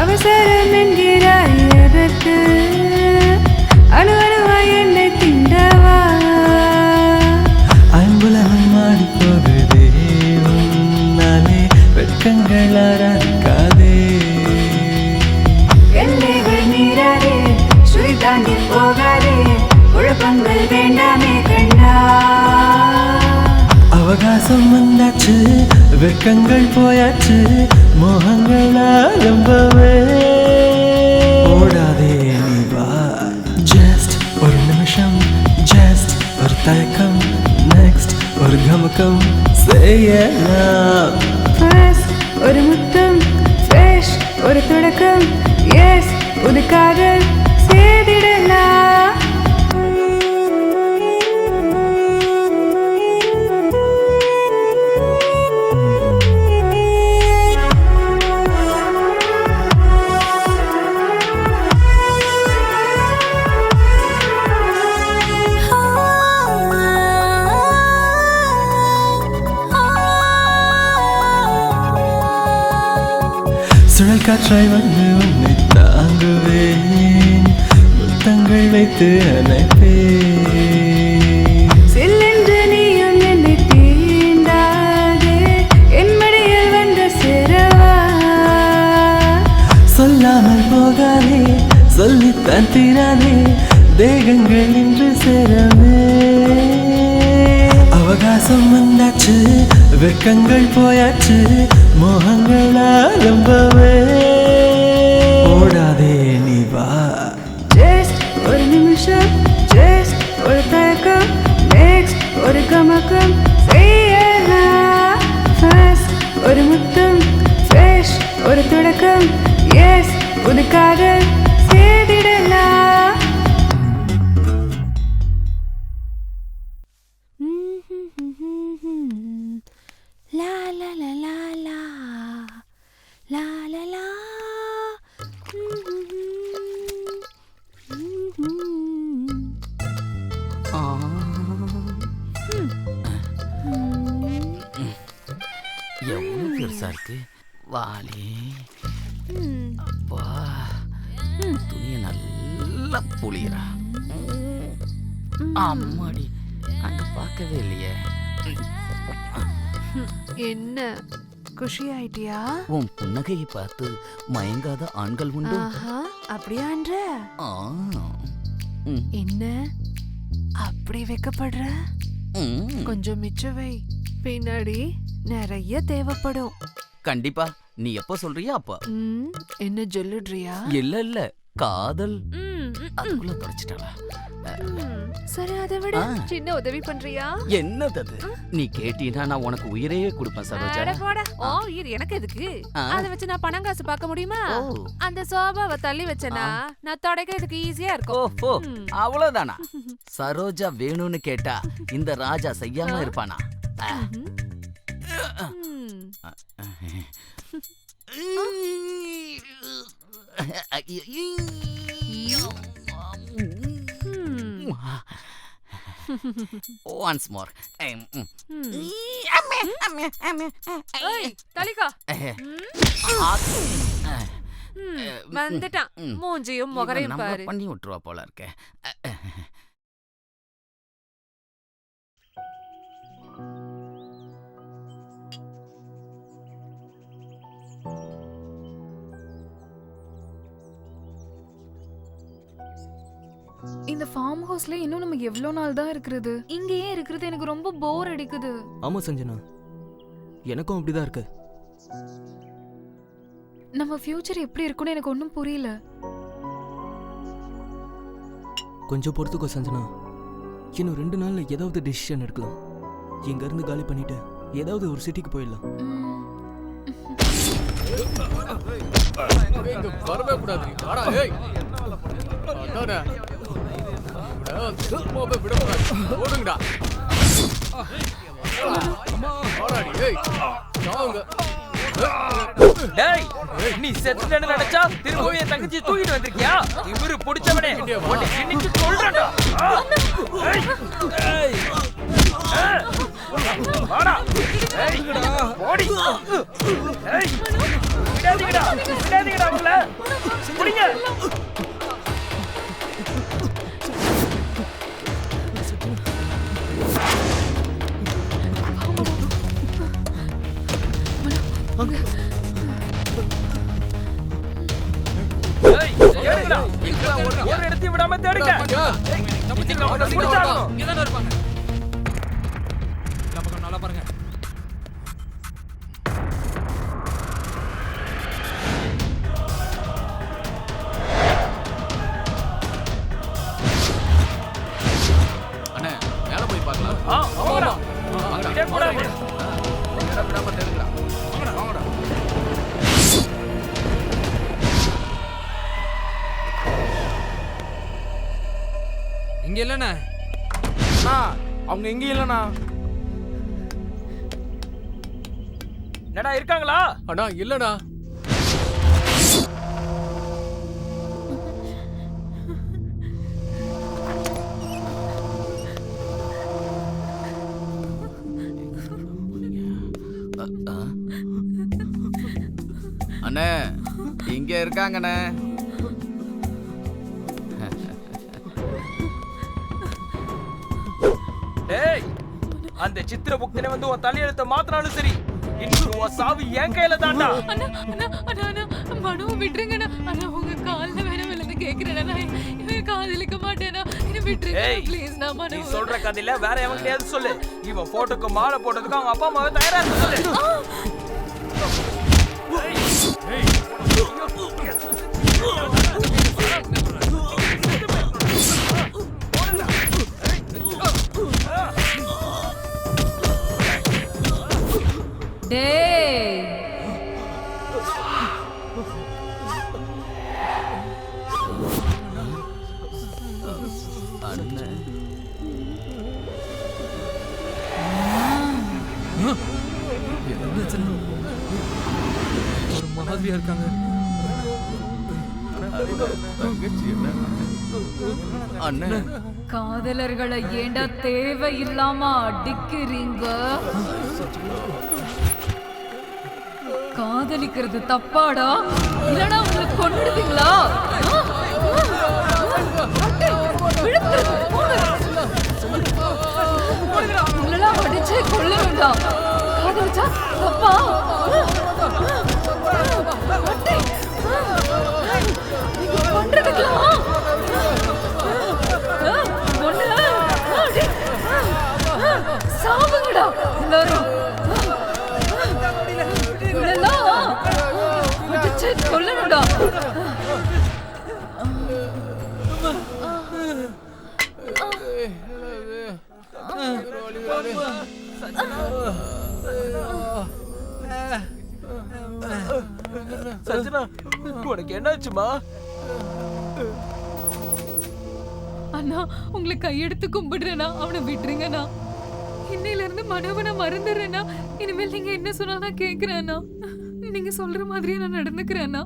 அவசரம் என்கிறாய் எதற்கு? அணு அணுவாய் என்னை திண்டவா? ஐம்புலகம் மாடி போகுதே, உன்னாலே வெட்கங்கள் அறக்காதே. எல்லைகள் மீறாதே, சுழி தாண்டி போகாதே, குழப்பங்கள் வேண்டாமே கண்ணா. அவகாசம் வந்தாச்சு, வெட்கங்கள் போயாச்சு, மோகங்கள் ஆரம்பமே. ஓடாதே நீ வா. ஜஸ்ட் ஒரு நிமிஷம், ஜஸ்ட் ஒரு தயக்கம், நெக்ஸ்ட் ஒரு கமக்கம் செய்யலாம். ஃபர்ஸ்ட் ஒரு முத்தம், ஃப்ரெஷ் ஒரு தொடக்கம், எஸ் புது காதல் செய்திடலாம். சுழல் காற்றாய் வந்து உன்னை தாங்குவேன், முத்தங்கள் வைத்து அணைப்பேன். சில்லென்று நீயும் என்னை தீண்டாதே, என் மடியில் வந்து சேரவா? சொல்லாமல் போகாதே, சொல்லித்தான் தீராதே, தேகங்கள் இன்று சேரவே. அவகாசம் வந்தாச்சு, வெட்கங்கள் போயாச்சு, மோகங்கள் ஆரம்பமே. ஓடாதே நீ வா. நிமிஷம் ஜஸ்ட் ஒரு தயக்கம் நெக்ஸ்ட் ஒரு கமக்கம் செய்யலாம் ஃபர்ஸ்ட் ஒரு முத்தம் ஃப்ரெஷ் ஒரு தொடக்கம் எஸ் புது காதல் செய்திடலாம் லா லா லா லா லா லா லா லா எவ்வளவு பெருசா இருக்கு வாலி. அப்பா துணியை நல்லா புளியறா. அம்மாடி அங்க பார்க்கவே இல்லையே. என்ன குஷி ஆயிட்டியா? உன் புன்னகையை பார்த்து மயங்காத ஆண்கள் உண்டு. அப்படியான்ற ஆ. என்ன அப்படி வைக்கப்படுற? கொஞ்சம் மிச்சவை, பின்னாடி நிறைய தேவைப்படும். கண்டிப்பா நீ எப்ப சொல்றியா அப்ப. என்ன சொல்லுறியா? இல்ல இல்ல காதல் அதுக்குள்ள தொலைச்சிட்டாளா? சரி, அதை விட சின்ன உதவி பண்றியா? என்னது அது? நீ கேட்டீனா நான் உனக்கு உயிரையே கொடுப்பேன் சரோஜா. அட போடா. ஓ உயிர் எனக்கு எதுக்கு? அத வச்சு நான் பணம் காசு பார்க்க முடியுமா? அந்த சோபாவை தள்ளி வச்சனா நான் தொடக்கிறதுக்கு ஈஸியா இருக்கும். ஓ அவ்வளவுதானா? சரோஜா வேணும்னு கேட்டா இந்த ராஜா செய்யாம இருப்பானா? Once more. தலிகா வந்துட்டான். மூஞ்சியும் முகரையும் பாரு. பண்ணி விட்டுருவா போல இருக்க. இந்த ஃபார்ம் ஹவுஸ்ல இன்னும் நம்ம எவ்வளவு நாள் தான் இருக்கிறது? இங்கேயே இருக்கிறது எனக்கு ரொம்ப போர் அடிக்குது. ஆமா சஞ்சனா, எனக்கும் அப்படிதான் இருக்கு. நம்ம ஃபியூச்சர் எப்படி இருக்கும்னு எனக்கு ஒன்றும் புரியல. கொஞ்சம் பொறுத்துக்கோ சஞ்சனா, இன்னும் 2 நாள்ல ஏதாவது டிசிஷன் எடுக்கலாம். இங்க இருந்து காலி பண்ணிட்டு ஏதாவது ஒரு சிட்டிக்கு போயிடலாம். வரவே கூடாது. ஓடுங்கடா. டேய், நீ செத்துட்டேன்னு நினைச்சா திரும்பவும் என் தங்கச்சி தூக்கிட்டு வந்திருக்கியா? இவரு பிடிச்சவனே உன்னை இன்னைக்கு கொல்றேன்டா. வாடா. ஓடி. விடாதீங்கடா. விடாதீங்கடா அவங்கள. புடிங்க. ஒரு இடத்தையும் விடாம தேடுங்க. நல்லா பாருங்க. அண்ணே மேல போய் பார்க்கலாம். விடாம தேடுங்கடா. இங்க இல்லண்ணா. அவங்க எங்க இல்லண்ணா. என்னடா இருக்காங்களா? அண்ணா இல்லடா. அண்ணே இங்க இருக்காங்கண்ணே. டேய், அந்த சித்திரகுப்தனை வந்து உன் தலையெழுத்த மாத்தினாலும் சரி, இன்னும் உன் சாவு என் கையில தான்டா. மனு விட்டுருங்கண்ணா. ஆனா உங்க கால்ல வேற விழுந்து கேக்குறேன்னா இவன் காதலிக்க மாட்டேனா? என்ன விட்டுருங்க ப்ளீஸ். நான் மனு நீ சொல்ற கதையில வேற எவன்கிட்டயாவது சொல்லு. இவன் போட்டோக்கு மாலை போட்டதுக்கு அவங்க அப்பா அம்மாவே தயாரா இருக்க சொல்லு. டேய் ஒரு மாதிரியா இருக்காங்க. காதலர்களை ஏண்டா தேவையில்லாம அடிக்கிறீங்க? காதலிக்கிறது தப்பாடா? இல்லனா உங்களை கொன்னுடுவீங்களா? உங்களெல்லாம் அடிச்சே கொல்ல வேண்டாம். காதலிச்சா தப்பா? நீங்க பண்றதுக்கெல்லாம் சாவுங்கடா எல்லாரும். கொல்லணும்டா. சஞ்சனா, உனக்கு என்னாச்சுமா? அண்ணா உங்களை கையெடுத்து கும்பிடுறேண்ணா, அவனை விட்டுருங்கண்ணா. இன்னையில இருந்து மனோவனை மறந்துடுறேண்ணா. இனிமேல் நீங்க என்ன சொன்னா கேக்குறேண்ணா. நீங்க சொல்ற மாதிரியே நான் நடந்துக்கிறேண்ணா.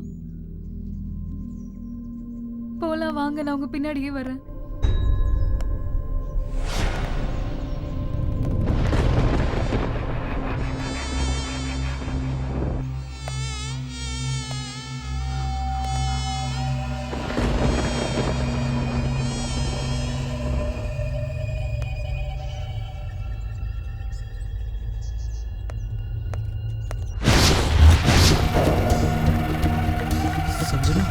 போலாம் வாங்க, நான் உங்க பின்னாடியே வரேன். சஞ்சனா,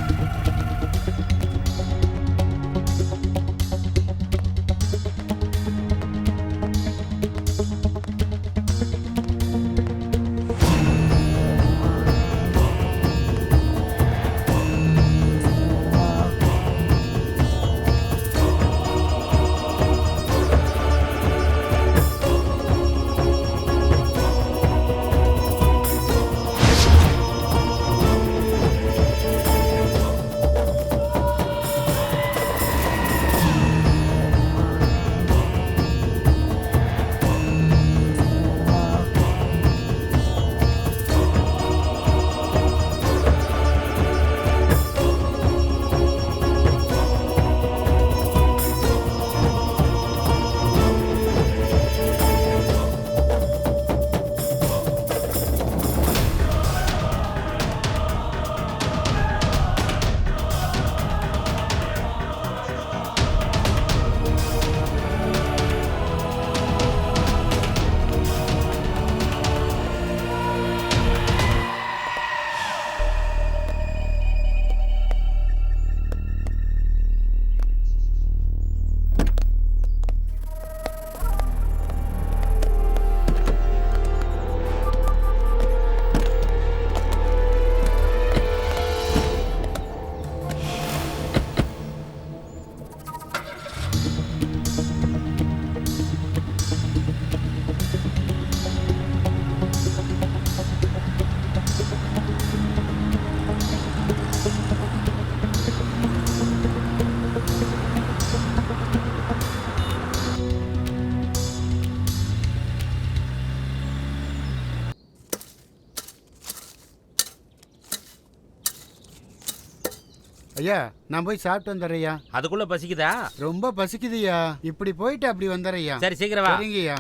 ஐயா நான் போய் சாப்பிட்டு வந்துடுறேயா. அதுக்குள்ள பசிக்குதா? ரொம்ப பசிக்குதுயா. இப்படி போயிட்டு அப்படி வந்துடுறேயா. சரி சீக்கிரம் வா. சரிங்கய்யா.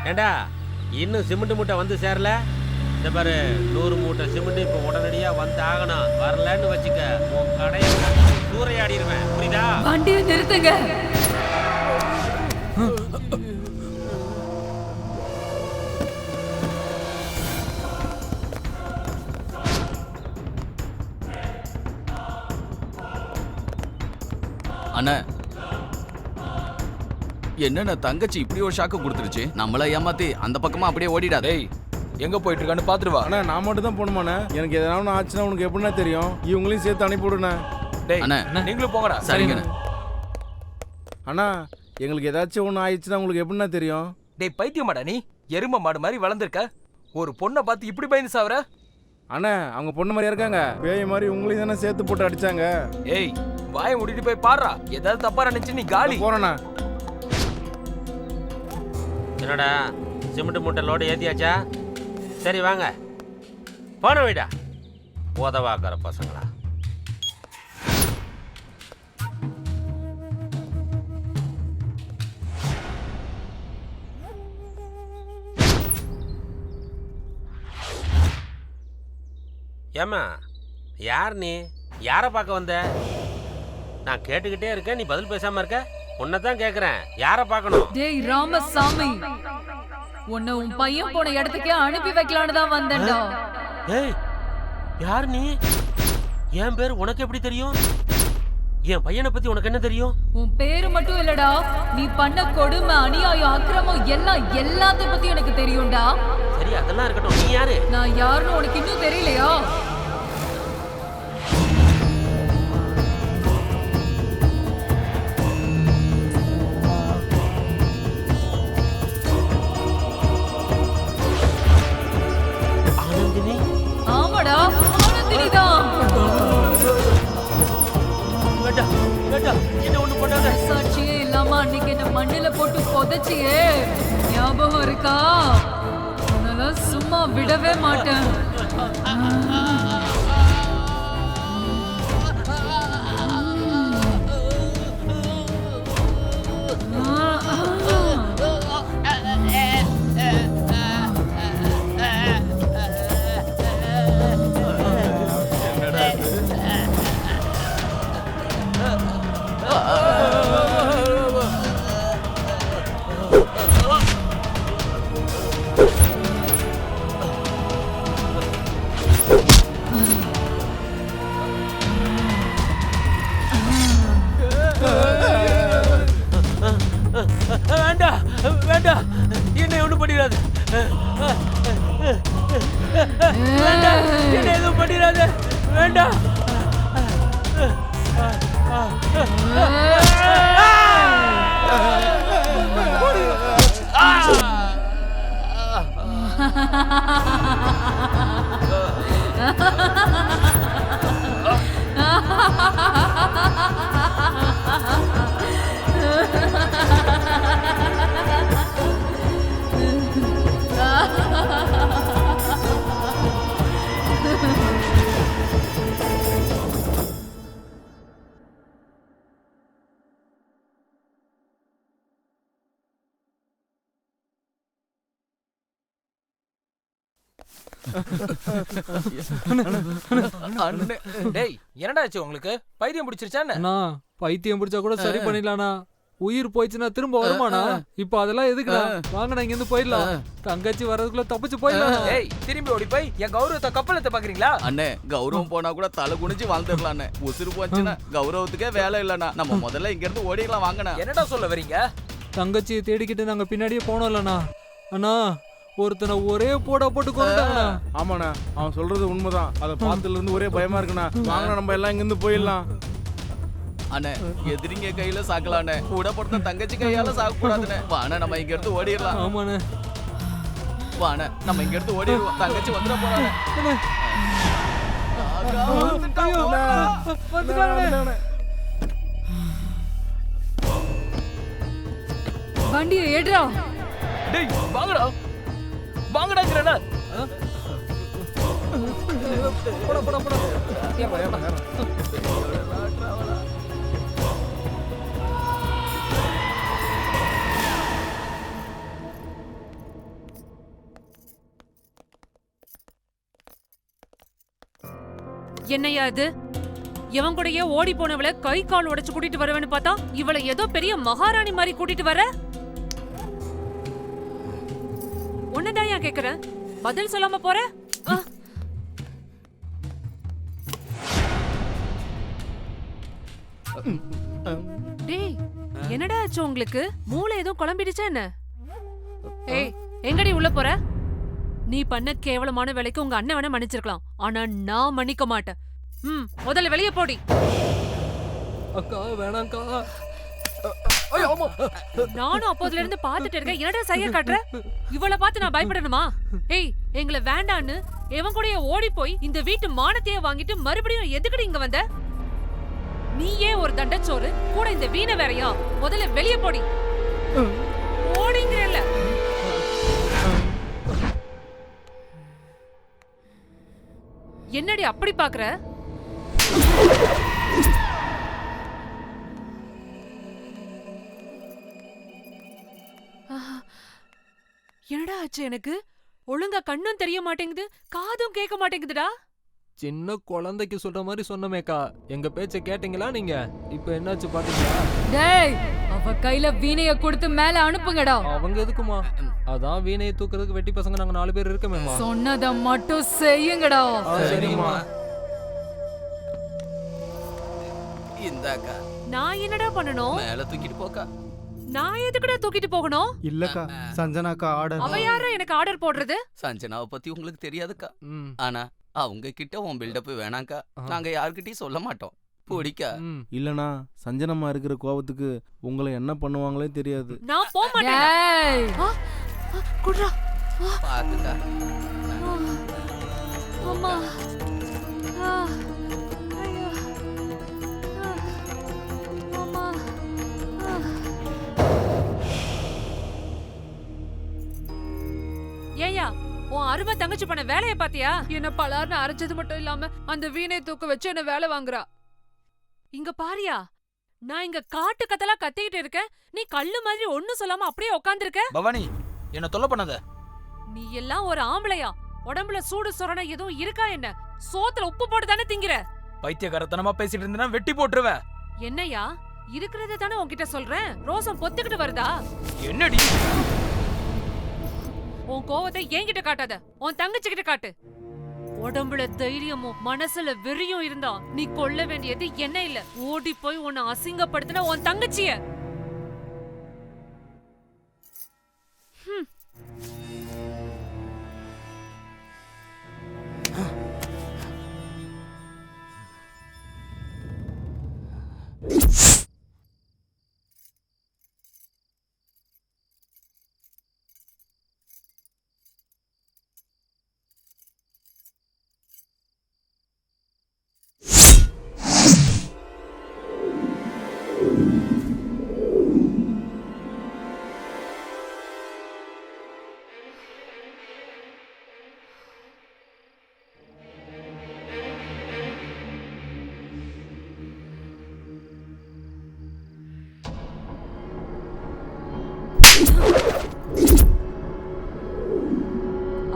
ஏண்டா இன்னும் சிமெண்ட் மூட்டை வந்து சேரல? இந்த பாரு 100 மூட்டை சிமெண்ட் இப்போ உடனடியா வந்து ஆகணும். வரலன்னு வச்சுக்க உன் கடையை சூறையாடிடுவேன். புரியுதா? வண்டியை நிறுத்துங்க. அண்ணா, என்னண்ணா தங்கச்சி இப்படி ஒரு ஷாக்கு கொடுத்துருச்சு. நம்மள ஏமாத்தி அந்த பக்கமா அப்படியே ஓடிடாதே. எங்க போயிட்டு இருக்கான்னு பாத்துட்டு வா. அண்ணா நான் மட்டும் தான் போகணுமாண்ணே? எனக்கு எதனா ஆச்சுன்னா உனக்கு எப்படின்னா தெரியும்? இவங்களையும் சேர்த்து அனுப்பி விடுண்ணே. டேய் அண்ணா நீங்களும் போங்கடா. சரிங்கண்ணா. அண்ணா எங்களுக்கு ஏதாச்சும் ஒன்று ஆயிடுச்சுன்னா உங்களுக்கு எப்படின்னா தெரியும்? டேய் பைத்தியமாடா நீ? எரும மாடு மாதிரி வளர்ந்துருக்க, ஒரு பொண்ணை பார்த்து இப்படி பயந்து சாவற? அண்ணா அவங்க பொண்ணு மாதிரியா இருக்காங்க, பேய் மாதிரி உங்களையும் தானே சேர்த்து போட்டு அடிச்சாங்க. ஏய் வாயை மூடிட்டு போய் பாடுறா, ஏதாவது தப்பா நினைச்சு நீ காலி. போறேண்ணா. என்னடா சிமெண்ட் மூட்டை லோடு ஏற்றியாச்சா? சரி வாங்க போன வீடா உதவாக்கிற பசங்களா. ஏம்மா யார் நீ? யாரை பார்க்க வந்த? நான் கேட்டுக்கிட்டே இருக்கேன், நீ பதில் பேசாம இருக்க. உன்னைத்தான் கேட்குறேன், யாரை பார்க்கணும்? டேய் ராமசாமி, உன்னை உன் பையன் போன இடத்துக்கே அனுப்பி வைக்கலான்னு தான் வந்தேன்டா. ஏய் யார் நீ? என் பேர் உனக்கு எப்படி தெரியும்? என் பையனை பத்தி உனக்கு என்ன தெரியும்? உன் பேரு மட்டும் இல்லடா, நீ பண்ண கொடுமை, அநியாயம், அக்கிரமம் எல்லாத்தையும் பத்தி எனக்கு தெரியும்டா. சரி அதெல்லாம் இருக்கட்டும், நீ யாரு? நான் யாருன்னு உனக்கு இன்னும் தெரியலையா? ஆனந்தினி? ஆமாடா, ஆனந்தினி தான். என்ன ஒண்ணு பண்ணாத. சாட்சியே இல்லாம அன்னைக்கு என்ன மண்ணில போட்டு புதைச்சியே, ஞாபகம் இருக்கா? உன்னால சும்மா விடவே மாட்டேன். வேண்டாம் வேண்டாம், என்ன ஒண்ணும் பண்ணிடாது. வேண்டாம், என்ன எதுவும் பண்ணிடாது. வேண்டாம். டேய் என்னடா ஆச்சு உங்களுக்கு? பைத்தியம் பிடிச்சிருச்சா என்ன? அண்ணா பைத்தியம் பிடிச்சா கூட சரி பண்ணிடலாண்ணா. உயிர் போயிடுச்சுன்னா திரும்ப வருமாண்ணா? இப்ப அதெல்லாம் எதுக்குண்ணா? வாங்கண்ணா இங்க இருந்து போயிடலாம். தங்கச்சி வர்றதுக்குள்ள தப்பிச்சு போயிடலாம். ஏய் திரும்பி ஓடி போய் என் கௌரவத்தை கப்பலத்தை பாக்குறீங்களா? அண்ணே கௌரவம் போனா கூட தலை குனிஞ்சு வாழ்ந்துடலாம். உசுறு போச்சுன்னா கௌரவத்துக்கே வேலை இல்லைண்ணா. நம்ம முதல்ல இங்க இருந்து ஓடிடலாம் வாங்கண்ணா. என்னடா சொல்ல வரீங்க? தங்கச்சியை தேடிக்கிட்டு நாங்க பின்னாடியே போனோம் இல்லண்ணா. அண்ணா ஒருத்தனை ஒரே போட போட்டு கொண்டாங்கண்ணா. ஆமாண்ணா அவன் சொல்றது உண்மைதான். அதை பார்த்ததுல இருந்து ஒரே பயமா இருக்குண்ணா. வாங்கண்ணா நம்ம எல்லாம் இங்க இருந்து போயிடலாம். அண்ணே எதிரிங்க கையில சாக்கலாண்ணே, கூட பொறுத்த தங்கச்சி கையால சாக்க கூடாதுண்ணே. வாண்ணே நம்ம இங்க இருந்து ஓடிடலாம். ஆமாண்ணே வாண்ணே நம்ம இங்க இருந்து ஓடிடுவோம். தங்கச்சி வந்துட போறானே. வண்டியை ஏடுறா. டேய் வாங்கடா வாங்கடாங்கறேனா? போடா போடா போடா. என்னையா இது? இவன் கூடயே ஓடி போனவளை கை கால் உடைச்சு கூட்டிட்டு வரவேன்னு பார்த்தா இவளை ஏதோ பெரிய மகாராணி மாதிரி கூட்டிட்டு வர. உன்னதான் ஏன் கேக்குறேன், பதில் சொல்லாம போற? டேய் என்னடா ஆச்சு உங்களுக்கு? மூளை ஏதோ குழம்பிடுச்சா என்ன? ஏய் எங்கடி உள்ள போற? நீ பண்ண கேவலமான வேலைக்கு உங்க அண்ணன் வேணா மன்னிச்சிருக்கலாம், ஆனா நான் மன்னிக்க மாட்டேன். முதல்ல வெளியே போடி. அக்கா வேணாம்க்கா. நானும் அப்போதுல இருந்து பாத்துட்டு இருக்கேன். என்னடா சைகை காட்டுற? இவளை பார்த்து நான் பயப்படணுமா? ஏய், எங்களை வேண்டான்னு எவன் கூடயே ஓடி போய் இந்த வீட்டு மானத்தையே வாங்கிட்டு மறுபடியும் எதுக்குடி இங்க வந்த? நீயே ஒரு தண்டச்சோறு, கூட இந்த வீணை வேறையா? முதல்ல வெளியே போடி. ஓடிங்கிறல்ல. என்னடி அப்படி பாக்குற? என்னடா ஆச்சு எனக்கு? ஒழுங்கா கண்ணும் தெரிய மாட்டேங்குது, காதும் கேட்க மாட்டேங்குதுடா. சின்ன குழந்தைக்கு சொல்ற மாதிரி சொன்னமேக்கா, எங்க பேச்ச கேட்டீங்களா நீங்க? இப்ப என்னாச்சு பாத்தீங்களா? டேய், அவ கையில வீணைய கொடுத்து மேல அனுப்புங்கடா. அவங்க எதுக்குமா? அதான் வீணையை தூக்குறதுக்கு வெட்டி பசங்க நாங்க 4 பேர் இருக்கமேமா. சொன்னத மட்டும் செய்யுங்கடா. சரிம்மா. இந்தாக்கா. நான் என்னடா பண்ணணும்? மேல தூக்கிட்டு போக்கா. நான் எதுக்குடா தூக்கிட்டு போகணும்? இல்லக்கா, சஞ்சனாக்கா ஆர்டர். அவ யாரா எனக்கு ஆர்டர் போடுறது? சஞ்சனாவை பத்தி உங்களுக்கு தெரியாதுக்கா. ஆனா அவங்க கிட்ட உன் பில்டப் வேணாக்கா. நாங்க யார்கிட்டயும் சொல்ல மாட்டோம். பிடிக்கா? இல்லனா சஞ்சனமா இருக்கிற கோபத்துக்கு உங்களை என்ன பண்ணுவாங்களே தெரியாது. நான் போக மாட்டேன். குட்ரா. பாத்துக்கா. அம்மா. ஏயா, உன் அருமை தங்கச்சி பண்ண வேலையை பாத்தியா? என்ன பலார்னு அரைச்சது மட்டும் இல்லாம அந்த வீணை தூக்க வச்சு என்ன வேலை வாங்குறா. இங்க பாரியா, நான் இங்க காட்டு கத்தலா கத்திக்கிட்டு இருக்கேன், நீ கல்லு மாதிரி ஒண்ணும் சொல்லாம அப்படியே உட்கார்ந்திருக்க. பவானி, என்ன தொல்லை பண்ணாத. நீ எல்லாம் ஒரு ஆம்பளையா? உடம்புல சூடு சொரணை எதுவும் இருக்கா என்ன? சோத்துல உப்பு போட்டு தானே திங்கிற. பைத்தியக்காரத்தனமா பேசிட்டு இருந்தனா வெட்டி போட்டுருவ. என்னையா, இருக்கிறத தானே உன்கிட்ட சொல்றேன். ரோசம் பொத்துக்கிட்டு வருதா? என்னடி? உன் கோவத்தை என்கிட்ட காட்டாத, உன் தங்கச்சி கிட்ட காட்டு. உடம்புல தைரியமும் மனசுல வெறியும் இருந்தா நீ கொல்ல வேண்டியது என்ன இல்ல, ஓடி போய் உன்னை அசிங்கப்படுத்தின உன் தங்கச்சிய.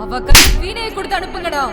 அவ கை வீணையை கொடுத்து அனுப்புங்கடா.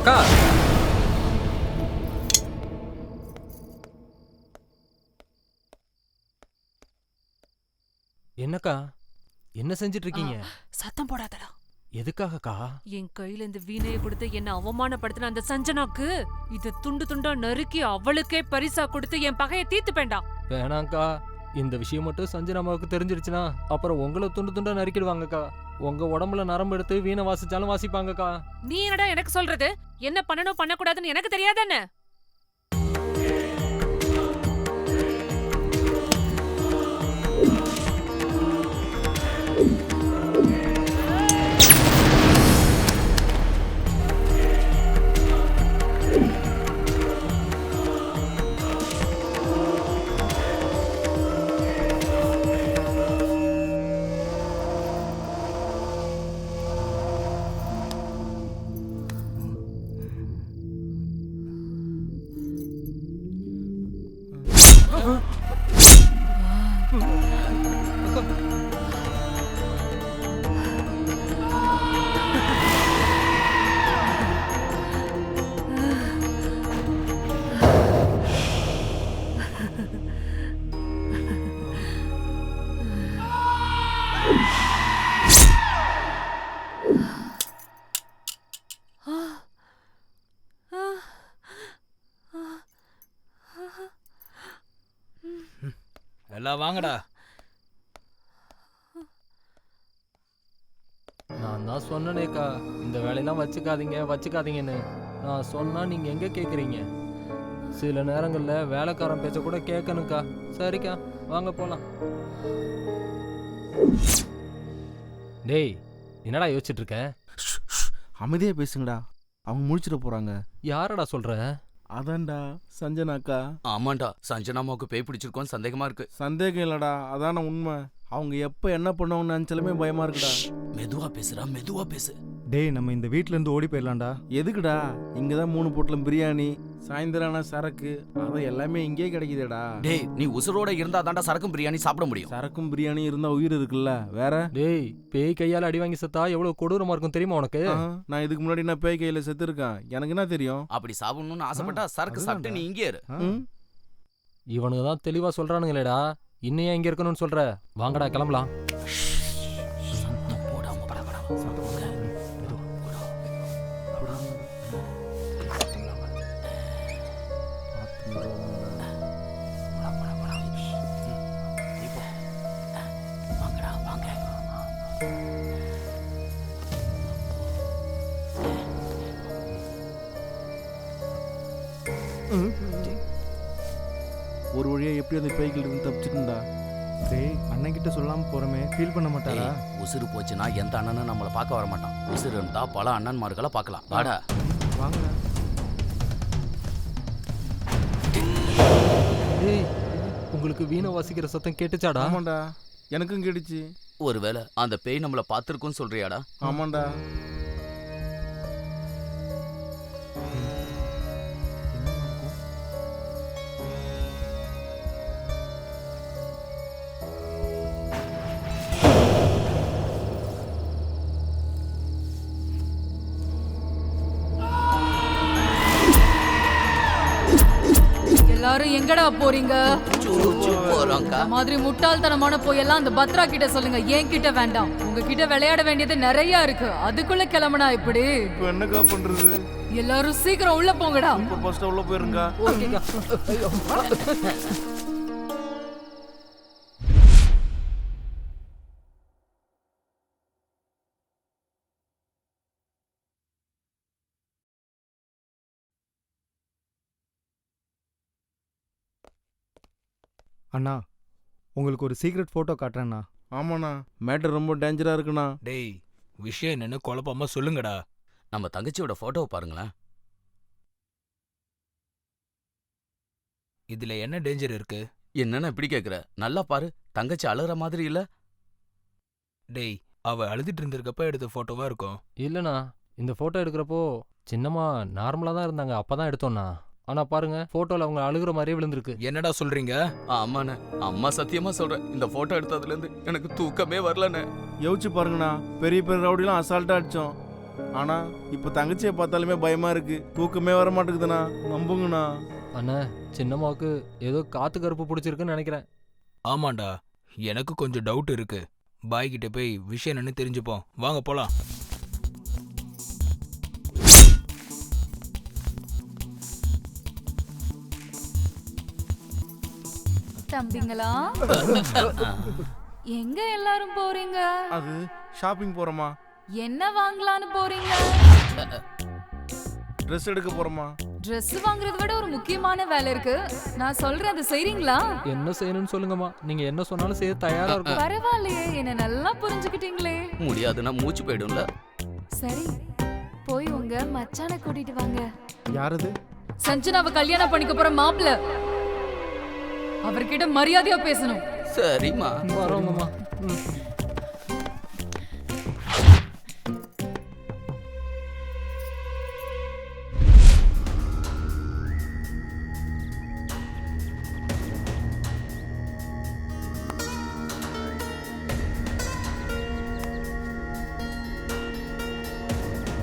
அக்கா, என்னக்கா என்ன செஞ்சிட்டு இருக்கீங்க? சத்தம் போடாதடா. எதுக்காகக்கா? என் கையில இந்த வீணையை கொடுத்து என்ன அவமானப்படுத்தின அந்த சஞ்சனாக்கு இத துண்டு துண்டா நறுக்கி அவளுக்கே பரிசா கொடுத்து என் பகையை தீர்த்துப்பேன்டா. வேணாங்க்கா, இந்த விஷயம் மட்டும் சஞ்சனாமாவுக்கு தெரிஞ்சிருச்சுன்னா அப்புறம் உங்களை துண்டு துண்டா நறுக்கிடுவாங்கக்கா. உங்க உடம்புல நரம்பு எடுத்து வீணை வாசிச்சாலும் வாசிப்பாங்கக்கா. நீ என்னடா எனக்கு சொல்றது? என்ன பண்ணணும் பண்ணக்கூடாதுன்னு எனக்கு தெரியாதானே? எல்லாம் வாங்கடா. நான் தான் சொன்னேனேக்கா, இந்த வேலையெல்லாம் வச்சுக்காதீங்கன்னு. நான் சொன்னா நீங்க எங்க கேக்குறீங்க? சில நேரங்கள்ல வேலைக்காரன் பேச்ச கூட கேட்கணுக்கா. சரிக்கா, வாங்க போலாம். டேய், என்னடா யோசிச்சுட்டு இருக்க? அமைதியா பேசுங்கடா, அவங்க முடிச்சிட போறாங்க. யாரடா சொல்ற? அதான்டா சஞ்சனாக்கா. ஆமாண்டா, சஞ்சனாமாவுக்கு பேய் பிடிச்சிருக்கோம் சந்தேகமா இருக்கு. சந்தேகம் இல்லடா, அதான உண்மை. அவங்க எப்ப என்ன பண்ணுவாங்கன்னு நினைச்சாலுமே பயமா இருக்குடா. மெதுவா பேசுறா, மெதுவா பேசு. டேய், நம்ம இந்த வீட்ல இருந்து ஓடி போயிடலாம்டா. எதுக்குடா? இங்கதான் 3 பொட்டலம் பிரியாணி, சாயந்தரம் சரக்கு, அது எல்லாமே இங்கே கிடைக்குதேடா. டேய், நீ உசுரோட இருந்தா தாண்டா சரக்கும் பிரியாணி சாப்பிட முடியும். சரக்கும் பிரியாணி இருந்தா உயிர் இருக்குல்ல, வேற? டேய், பேய் கையால அடி வாங்கி செத்தா எவ்வளவு கொடூரமா இருக்கும் தெரியுமா உனக்கு? நான் இதுக்கு முன்னாடி நான் பேய் கையில செத்து இருக்கேன், எனக்கு என்ன தெரியும்? அப்படி சாப்பிடணும்னு ஆசைப்பட்டா சரக்கு சாப்பிட்டு நீ இங்கே இரு. இவனுங்க தான் தெளிவா சொல்றானுங்களேடா, இன்னும் இங்க இருக்கணும்னு சொல்ற? வாங்கடா கிளம்பலாம். ஒரு வழியா எப்படி அந்த பேய்கள் இருந்து தப்பிச்சுட்டா? டேய், அண்ணன் கிட்ட சொல்லாம போறமே, ஃபீல் பண்ண மாட்டாரா? உசுறு போச்சுன்னா எந்த அண்ணனும் நம்மளை பார்க்க வர மாட்டான். உசுறு இருந்தா பல அண்ணன்மார்களை பார்க்கலாம். வாடா வாங்க. டேய், உங்களுக்கு வீணை வாசிக்கிற சத்தம் கேட்டுச்சாடா? ஆமாண்டா, எனக்கும் கேட்டுச்சு. ஒருவேளை அந்த பேய் நம்மளை பார்த்துருக்குன்னு சொல்றியாடா? ஆமாண்டா. எல்லாரும் எங்கடா போறீங்க? போறோம்க்கா. இந்த மாதிரி முட்டாள்தனமான போயெல்லாம் அந்த பத்ரா கிட்ட சொல்லுங்க, என் கிட்ட வேண்டாம். உங்ககிட்ட விளையாட வேண்டியது நிறைய இருக்கு, அதுக்குள்ள கிளம்புனா இப்படி? இப்போ என்னக்கா பண்றது? எல்லாரும் சீக்கிரம் உள்ள போங்கடா. இப்போ ஃபர்ஸ்ட் உள்ள போயிருங்க. ஓகேக்கா. அண்ணா, உங்களுக்கு ஒரு சீக்ரெட் போட்டோ காட்டுறேண்ணா. ஆமாண்ணா, மேட்டர் ரொம்ப டேஞ்சரா இருக்குண்ணா. டேய், விஷயம் என்னன்னு குழப்பமா சொல்லுங்கடா. நம்ம தங்கச்சியோட போட்டோவை பாருங்களேன். இதுல என்ன டேஞ்சர் இருக்கு? என்னன்னு இப்படி கேக்குற? நல்லா பாரு, தங்கச்சி அழுற மாதிரி இல்ல? டேய், அவ அழுதுட்டு இருந்திருக்கப்ப எடுத்த போட்டோவா இருக்கும். இல்லண்ணா, இந்த போட்டோ எடுக்கிறப்போ சின்னமா நார்மலா தான் இருந்தாங்க, அப்பதான் எடுத்தோம்ண்ணா. ஆனா பாருங்க, போட்டோல அவங்க அழுகுற மாதிரியே விழுந்திருக்கு. என்னடா சொல்றீங்க? ஆமாண்ணே, அம்மா சத்தியமா சொல்றேன், இந்த போட்டோ எடுத்ததுல இருந்து எனக்கு தூக்கமே வரலண்ணே. யோசிச்சு பாருங்கண்ணா, பெரிய பெரிய ரவுடிலாம் அசால்ட்டா அடிச்சோம். ஆனா இப்ப தங்கச்சியை பார்த்தாலுமே பயமா இருக்கு, தூக்கமே வர மாட்டேங்குதுண்ணா. நம்புங்கண்ணா. அண்ணா, சின்னம்மாவுக்கு ஏதோ காத்து கருப்பு பிடிச்சிருக்குன்னு நினைக்கிறேன். ஆமாண்டா, எனக்கு கொஞ்சம் டவுட் இருக்கு. பாய் கிட்ட போய் விஷயம் என்னன்னு தெரிஞ்சுப்போம். வாங்க போலாம். தம்பிங்களா, எங்க எல்லாரும் போறீங்க? அது ஷாப்பிங் போறோமா? என்ன வாங்கலான்னு போறீங்க? ட்ரெஸ் எடுக்க போறோமா? Dress வாங்குறத விட ஒரு முக்கியமான வேலை இருக்கு, நான் சொல்றேன், அதை செய்றீங்களா? என்ன செய்யணும்னு சொல்லுங்கம்மா, நீங்க என்ன சொன்னாலும் செய்ய தயாரா இருக்கும். பரவாயில்லையே, என்ன நல்லா புரிஞ்சுக்கிட்டீங்களே. முடியாதுன்னா மூச்சு போயிடும்ல. சரி, போய் உங்க மச்சானை கூட்டிட்டு வாங்க. யாரது? சஞ்சனாவை கல்யாணம் பண்ணிக்க போற மாப்பிள்ள, அவர்கிட்ட மரியாதையா பேசணும். சரிம்மா, வரோங்கம்மா.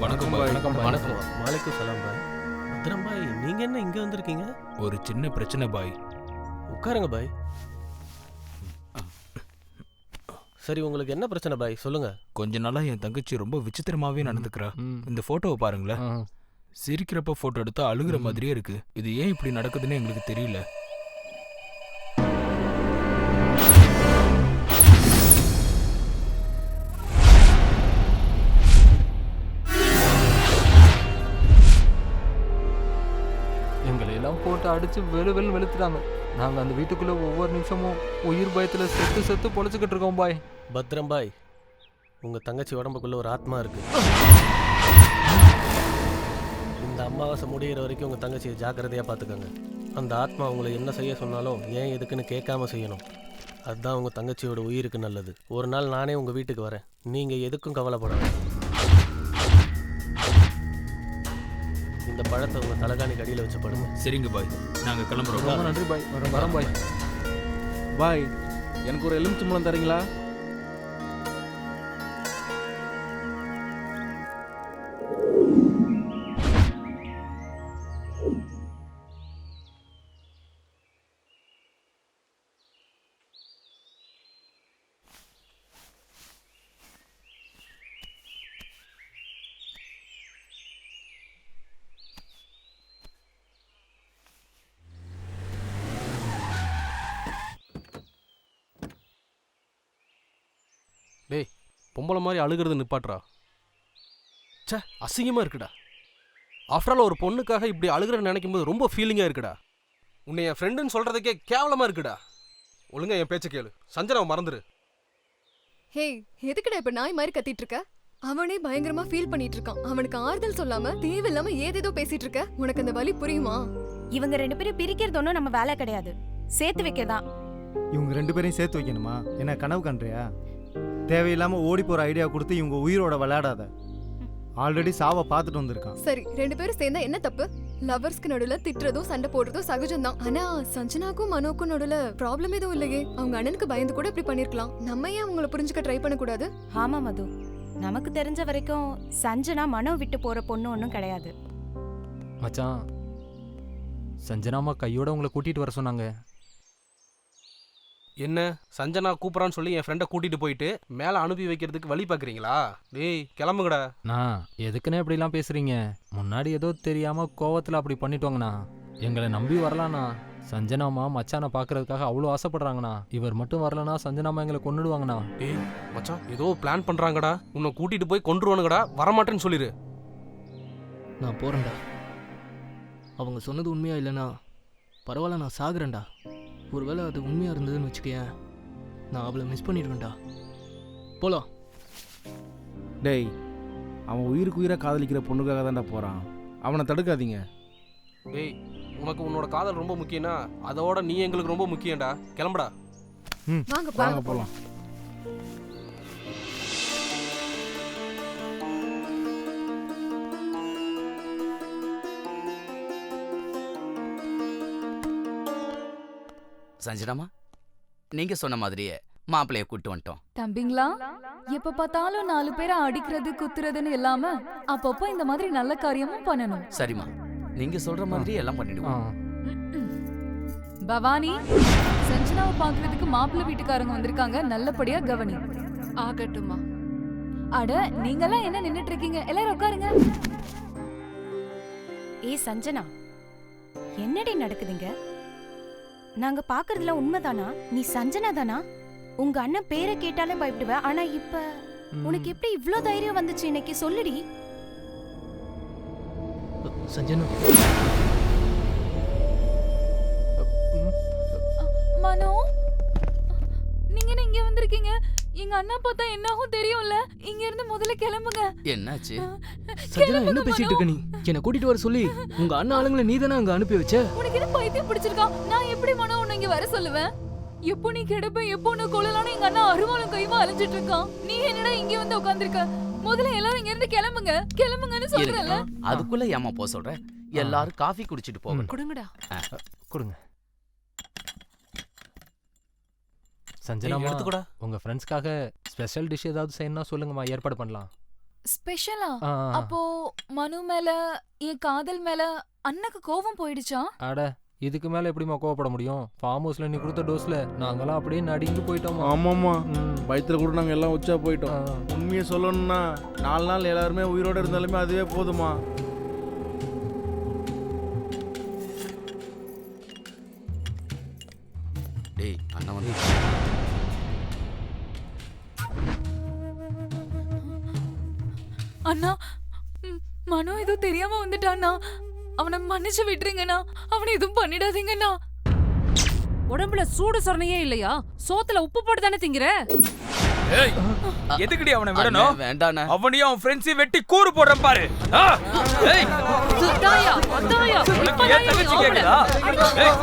வணக்கம் பாய். வணக்கம். வணக்கம் சலாம் பாய். பத்ரம் பாய், நீங்க என்ன இங்க வந்திருக்கீங்க? ஒரு சின்ன பிரச்சனை பாய். உட்காருங்க பாய். சரி, உங்களுக்கு என்ன பிரச்சனை பாய், சொல்லுங்க. கொஞ்ச நாளா என் தங்கச்சி ரொம்ப விசித்திரமாவே நடந்துக்கிறா. இந்த போட்டோவை பாருங்களேன். சிரிக்கிறப்ப போட்டோ எடுத்தா அழுகுற மாதிரியே இருக்கு. இது ஏன் இப்படி நடக்குதுன்னு எங்களுக்கு தெரியல. எங்களை எல்லாம் போட்டு அடிச்சு வெளுத்துட்டாங்க. நாங்கள் அந்த வீட்டுக்குள்ளே ஒவ்வொரு நிமிஷமும் உயிர் பயத்தில் செத்து பொழைச்சிக்கிட்டு இருக்கோம் பாய். பத்ரம் பாய், உங்கள் தங்கச்சி உடம்புக்குள்ள ஒரு ஆத்மா இருக்கு. இந்த அமாவாசை முடிகிற வரைக்கும் உங்கள் தங்கச்சியை ஜாக்கிரதையாக பார்த்துக்கோங்க. அந்த ஆத்மா உங்களை என்ன செய்ய சொன்னாலும் ஏன் எதுக்குன்னு கேட்காம செய்யணும். அதுதான் உங்கள் தங்கச்சியோட உயிருக்கு நல்லது. ஒரு நாள் நானே உங்கள் வீட்டுக்கு வரேன். நீங்கள் எதுக்கும் கவலைப்படாது. இந்த பழத்தை உங்கள் தலைகாணிக்கு அடியில் வச்சு படுங்க. சரிங்க பாய், நாங்கள் கிளம்புறோம். ரொம்ப நன்றி பாய். வரோம் பாய். பாய், எனக்கு ஒரு எலுமிச்சம்பழம் தரீங்களா? டேய், பொம்பளை மாதிரி அழுகிறது நிப்பாட்றா. சே, அசிங்கமாக இருக்குடா. ஆஃப்டர் ஆல் ஒரு பொண்ணுக்காக இப்படி அழுகிறன்னு நினைக்கும் போது ரொம்ப ஃபீலிங்காக இருக்குடா. உன்னை என் ஃப்ரெண்டுன்னு சொல்கிறதுக்கே கேவலமாக இருக்குடா. ஒழுங்கா என் பேச்சை கேளு. சஞ்சனாவை மறந்துடு. ஹே, எதுக்குடா இப்ப நாய் மாதிரி கத்திட்டு இருக்க? அவனே பயங்கரமா ஃபீல் பண்ணிட்டு இருக்கான். அவனுக்கு ஆறுதல் சொல்லாம தேவையில்லாம ஏதேதோ பேசிட்டு இருக்க. உனக்கு அந்த வலி புரியுமா? இவங்க 2 பேரும் பிரிக்கிறது ஒன்றும் நம்ம வேலை கிடையாது, சேர்த்து வைக்கதான். இவங்க 2 பேரையும் சேர்த்து வைக்கணுமா? என்ன கனவு கண்றியா? தேவையில்லாம ஓடி போற ஐடியா கொடுத்து இவங்க உயிரோட விளையாடாத. ஆல்ரெடி சாவை பார்த்துட்டு வந்திருக்கான். சரி, 2 பேரும் சேர்ந்தா என்ன தப்பு? லவர்ஸ்க்கு நடுவுல திட்டுறதும் சண்டை போடுறதும் சகஜம்தான். ஆனா சஞ்சனாக்கும் மனோக்கும் நடுவுல ப்ராப்ளம் எதுவும் இல்லையே. அவங்க அண்ணனுக்கு பயந்து கூட இப்படி பண்ணிருக்கலாம். நம்ம ஏன் அவங்கள புரிஞ்சுக்க ட்ரை பண்ண கூடாது? ஆமா மது, நமக்கு தெரிஞ்ச வரைக்கும் சஞ்சனா மனோ விட்டு போற பொண்ணு ஒன்றும் கிடையாது. மச்சான், சஞ்சனாமா கையோட உங்களை கூட்டிட்டு வர சொன்னாங்க. என்ன, சஞ்சனா கூப்பிட்றான்னு சொல்லி என் ஃப்ரெண்டை கூட்டிகிட்டு போயிட்டு மேலே அனுப்பி வைக்கிறதுக்கு வழி பார்க்குறீங்களா? டேய், கிளம்புங்கடா. நான் எதுக்குன்னு இப்படிலாம் பேசுறீங்க? முன்னாடி ஏதோ தெரியாம கோவத்தில் அப்படி பண்ணிட்டோங்கண்ணா. எங்களை நம்பி வரலாண்ணா. சஞ்சனாமா மச்சானை பார்க்கறதுக்காக அவ்வளோ ஆசைப்படுறாங்கண்ணா. இவர் மட்டும் வரலனா சஞ்சனாமா எங்களை கொன்னுடுவாங்கண்ணா. டேய் மச்சான், ஏதோ பிளான் பண்ணுறாங்கடா. உன்னை கூட்டிகிட்டு போய் கொன்றுவானுங்கடா. வரமாட்டேன்னு சொல்லிடு. நான் போகிறேன்டா. அவங்க சொன்னது உண்மையா இல்லைனா பரவாயில்ல, நான் சாகுறேன்டா. ஒருவேளை அது உண்மையாக இருந்ததுன்னு வச்சுக்கேன், நான் அவளை மிஸ் பண்ணிடுவேன்டா. போலாம். டேய், அவன் உயிருக்கு உயிராக காதலிக்கிற பொண்ணுக்காக தான்டா போகிறான். அவனை தடுக்காதீங்க. டேய், உனக்கு உன்னோட காதல் ரொம்ப முக்கியம்னா அதோட நீ எங்களுக்கு ரொம்ப முக்கியம்டா. கிளம்புடா. வாங்க போகலாம். சஞ்சனாமா, நீங்க சொன்ன மாதிரியே மாப்பிள்ளைய கூட்டு வந்துட்டோம். தம்பிங்களா, எப்ப பார்த்தாலும் 4 பேரை அடிக்கிறது குத்துறதுன்னு இல்லாம அப்பப்போ இந்த மாதிரி நல்ல காரியமும் பண்ணணும். சரிம்மா, நீங்க சொல்ற மாதிரி எல்லாம் பண்ணிடுவோம். பவானி, சஞ்சனாவை பாக்குறதுக்கு மாப்பிள்ளை வீட்டுக்காரங்க வந்திருக்காங்க, நல்லபடியா கவனி. ஆகட்டுமா. அட, நீங்கெல்லாம் என்ன நின்னுட்டு இருக்கீங்க? எல்லாரும் உட்காருங்க. ஏய் சஞ்சனா, என்னடி நடக்குதுங்க? நாங்க பாக்குறதுல உண்மைதானா? நீ சஞ்சனா தானா? உங்க அண்ணன் பேரை கேட்டாலே பயப்படுவ. ஆனா இப்ப உனக்கு எப்படி இவ்ளோ தைரியம் வந்துச்சு? இன்னைக்கு சொல்லுடி. சஞ்சனா, மனோ, நீங்க இங்க வந்திருக்கீங்க. எங்க அண்ணா பார்த்தா என்னாகும் தெரியும்ல. இங்க இருந்து முதல்ல கிளம்புங்க. என்னாச்சு? சஞ்சனா, என்ன பேசிட்டு இருக்க நீ? என்ன கூட்டிட்டு வர சொல்லி உங்க அண்ணா ஆளுங்களை நீ தானே அங்க அனுப்பி வச்ச? உனக்கு என்ன பைத்தியம் பிடிச்சிருக்கா? நான் எப்படி மனோ உன்னை இங்க வர சொல்லுவேன்? எப்போ நீ கிடப்ப, எப்போ உன்னை கொள்ளலான்னு எங்க அண்ணா அருவாளும் கைமா அலைஞ்சிட்டு இருக்கான். நீ என்னடா இங்க வந்து உட்கார்ந்திருக்க? முதல்ல எல்லாரும் இங்க இருந்து கிளம்புங்கன்னு சொல்றேன்ல. அதுக்குள்ள ஏமா போ சொல்ற? எல்லாரும் காஃபி குடிச்சிட்டு போங்க. கொடுங்கடா. கொடுங்க. சஞ்சனாமா, உங்க ஃப்ரெண்ட்ஸ்க்காக ஸ்பெஷல் டிஷ் ஏதாவது செய்யணும்னா சொல்லுங்கம்மா, ஏற்பாடு பண்ணலாம். ஸ்பெஷலா? அப்போ மனு மேல, என் காதல் மேல அண்ணனுக்கு கோவம் போயிடுச்சா? அட, இதுக்கு மேல எப்படிமா கோவப்பட முடியும்? ஃபார்ம் ஹவுஸ்ல நீ கொடுத்த டோஸ்ல நாங்களாம் அப்படியே நடுங்கி போயிட்டோம். ஆமாம்மா, பயத்தில் கூட நாங்கள் எல்லாம் உச்சா போயிட்டோம். உண்மையை சொல்லணும்னா 4 நாள் எல்லாருமே உயிரோடு இருந்தாலுமே அதுவே போதுமா. டேய் அண்ணா வந்து அண்ணா, மனோ ஏதோ தெரியாம வந்துட்டான்னா, அவனை மன்னிச்சு விட்டுருங்கண்ணா. அவனை எதுவும் பண்ணிடாதீங்கண்ணா. உடம்புல சூடு சொரணையே இல்லையா? சோத்துல உப்பு போட்டு தானே திங்கிற? ஏய், எதுக்குடி அவனை விடணும்? வேண்டாண்ணா. அவனையும் அவன் ஃப்ரெண்ட்ஸையும் வெட்டி கூறு போடுறேன் பாரு. ஏய், அத்தாயா, அத்தாயா, உனக்கு ஏன் தங்கச்சி கேக்குதா? ஏய்,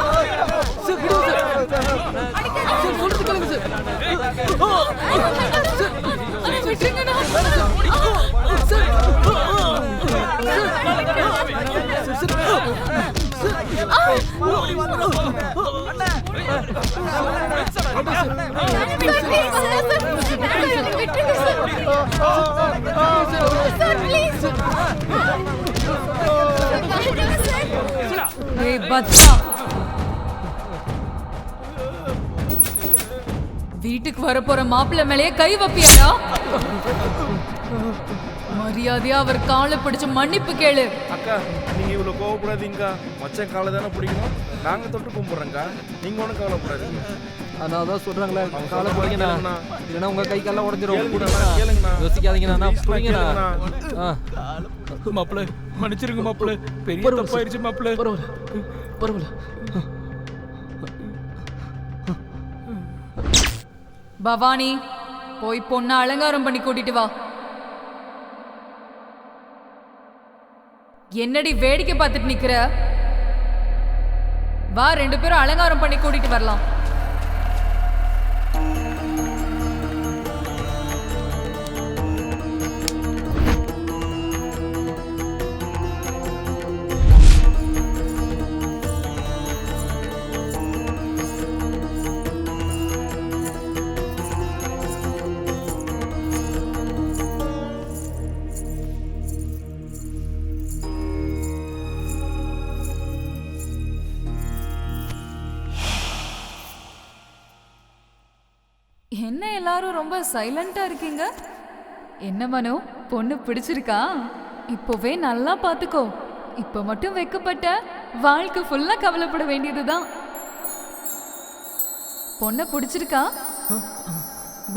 வீட்டுக்கு வரப்போற மாப்பிள்ளை மேலேயே கை வைப்பியாடா? மரியாதையா அவர் காலை பிடிச்சு மன்னிப்பு கேளு. அக்கா, நீங்க இவ்வளவு கோவப்படாதீங்கக்கா. மச்சான் காலை தானே பிடிக்கணும். நாங்க தொட்டு கும்பிடுறோங்க. நீங்க ஒன்றும் கவலைப்படாதீங்க. அதான் சொல்றாங்களே, காலை பிடிங்கண்ணா, இல்லைன்னா உங்க கை கால உடஞ்சிரும். கேளுங்கண்ணா, யோசிக்காதீங்கண்ணா, பிடிங்கண்ணா. மாப்பிள்ள மன்னிச்சிருங்க மாப்பிள்ள, பெரிய தப்பாயிருச்சு மாப்பிள்ள. பரவாயில்ல. பவானி, போய் பொண்ணை அலங்காரம் பண்ணி கூட்டிட்டு வா. என்னடி வேடிக்கை பார்த்துட்டு நிக்கிற? வா, 2 பேரும் அலங்காரம் பண்ணி கூட்டிட்டு வரலாம். என்ன எல்லாரும் ரொம்ப சைலண்டா இருக்கீங்க? என்ன மனோ, பொண்ணு பிடிச்சிருக்கா? இப்போவே நல்லா பாத்துக்கோ. இப்ப மட்டும் வெக்கப்பட்ட, வாழ்க்கை ஃபுல்லா கவலைப்பட வேண்டியதுதான். பொண்ணை பிடிச்சிருக்கா?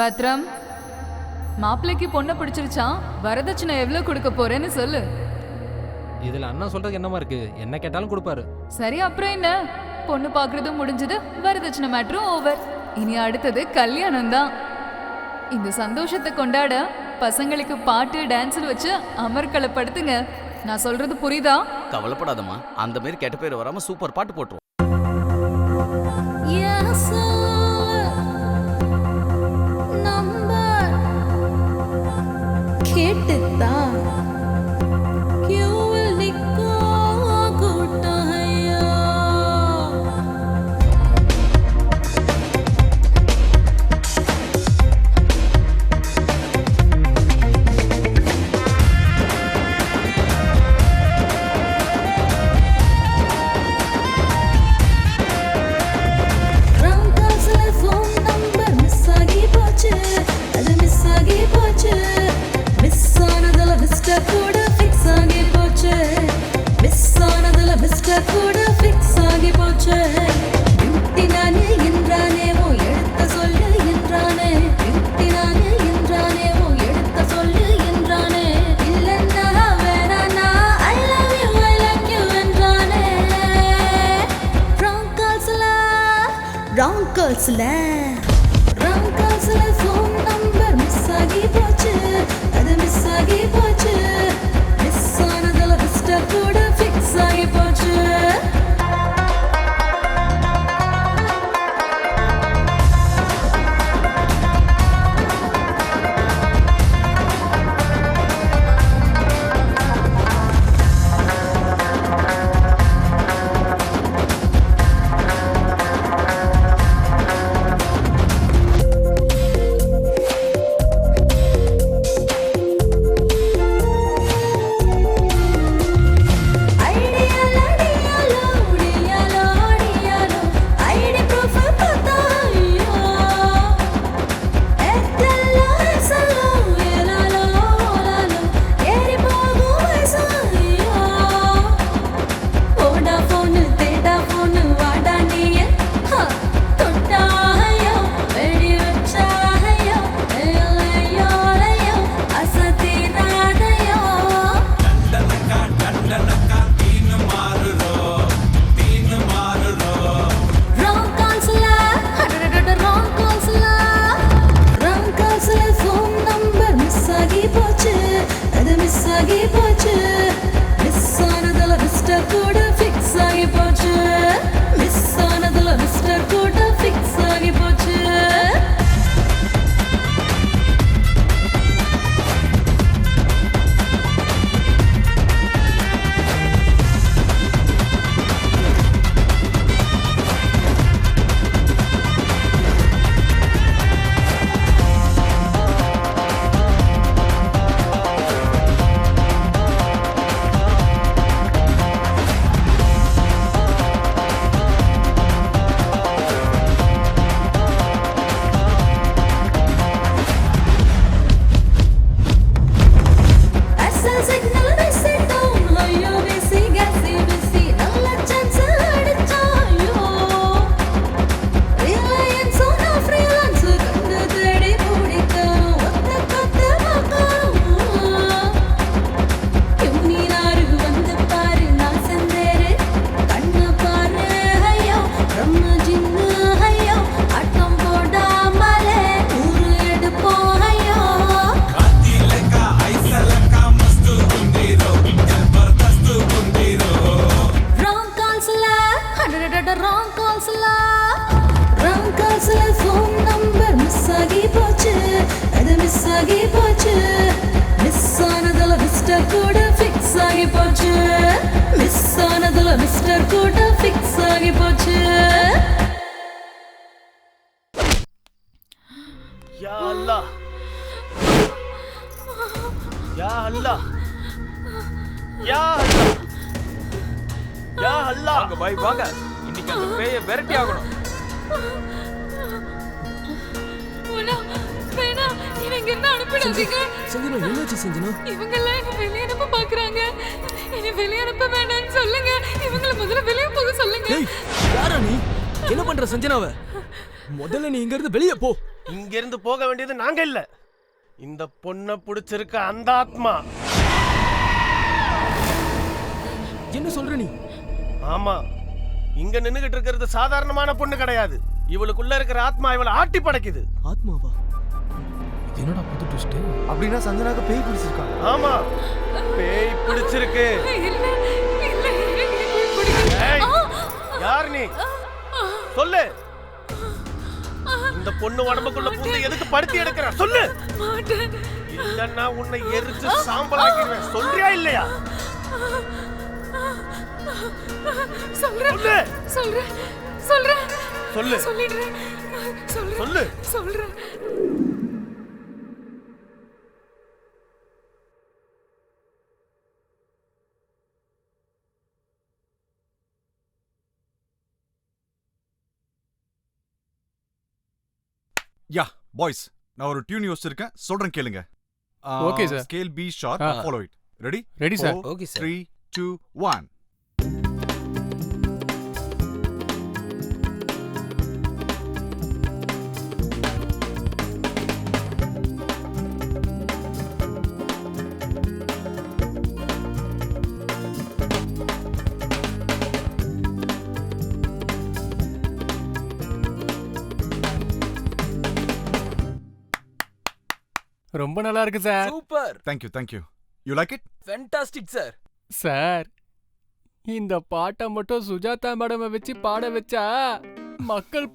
பத்ரம், மாப்பிள்ளைக்கு பொண்ணை பிடிச்சிருச்சா? வரதட்சணை எவ்வளவு கொடுக்க போறேன்னு சொல்லு. இதுல அண்ணா சொல்றதுக்கு என்னமா இருக்கு? என்ன கேட்டாலும் கொடுப்பாரு. சரி, அப்புறம் என்ன? பொண்ணு பாக்குறதும் முடிஞ்சது, வரதட்சணை மேட்டரும் ஓவர். இனி அடுத்தது கல்யாணம் தான். இந்த சந்தோஷத்தை கொண்டாட பசங்களுக்கு பாட்டு டான்ஸ் வச்சு அமர்க்களப்படுத்துங்க. நான் சொல்றது புரியுதா? கவலைப்படாதம்மா, அந்த மாதிரி கெட்ட பேர் வராம சூப்பர் பாட்டு போட்டுருவோம். கேட்டுதா ஃபோன் நம்பர் மிஸ் ஆகி போச்சு, அது மிஸ் ஆகி போச்சு. மிஸ் ஆனதுல மிஸ்டர் கூட ஃபிக்ஸ் ஆகி போச்சு. ஆகி போச்சு மிஸ் ஆனதுல மிஸ்டர் கூட ஃபிக்ஸ் ஆகி போச்சு மிஸ் ஆனதுல மிஸ்டர் கூட ஃபிக்ஸ் ஆகி போச்சு யா அல்லாஹ் யா அல்லாஹ் யா அல்லாஹ் யா அல்லாஹ் வாங்க பாய் வாங்க, இன்னைக்கு அந்த பேயை விரட்டி ஆகணும். வேணாம், இவங்க என்ன அனுப்பிடாதீங்க. சஞ்சனா என்னாச்சு சஞ்சனா? இவங்க எல்லாம் என்ன வெளியே அனுப்ப பாக்குறாங்க. என்ன வெளியே அனுப்ப வேண்டாம்னு சொல்லுங்க. இவங்கள முதல்ல வெளியே போக சொல்லுங்க. யாரா நீ? என்ன பண்ற சஞ்சனாவ? முதல்ல நீ இங்க இருந்து வெளியே போ. இங்க இருந்து போக வேண்டியது நாங்க இல்ல, இந்த பொண்ணை பிடிச்சிருக்க அந்த ஆத்மா. என்ன சொல்ற நீ? ஆமா, இங்க நின்னுகிட்டு இருக்கிறது சாதாரணமான பொண்ணு கிடையாது. இவளுக்குள்ள இருக்கிற ஆத்மா இவளை ஆட்டி படைக்குது. ஆத்மாவா? என்னடா புது ட்விஸ்ட்? அப்படின்னா சஞ்சனாக்கு பேய் பிடிச்சிருக்கா? ஆமா, பேய் பிடிச்சிருக்கு. இல்ல இல்ல, ஏய், யார் நீ? சொல்லு. இந்த பொண்ணு உடம்புக்குள்ள பூந்து எதுக்கு படுத்தி எடுக்கிற? சொல்லு. மாட்டேன். இல்லன்னா உன்னை எரிச்சு சாம்பலாக்கிடுவேன். சொல்றியா இல்லையா? சொல்றேன் சொல்றேன் சொல்றேன் சொல்லு. சொல்லிடுறேன். சொல்லு. சொல்றேன். யா பாய்ஸ், நான் ஒரு டியூன் யோசிச்சிருக்கேன், சொல்றேன் கேளுங்க. Okay, sir. Scale B sharp, follow it. Ready? Ready, sir. Okay, sir. 3 2 1. ரொம்ப நல்லா இருக்கு sir. Super. Thank you. You like it? Fantastic sir. Sir, இந்த பாட்டை மட்டும் சுஜாதா மேடமை வச்சு பாட வச்சா மக்கள்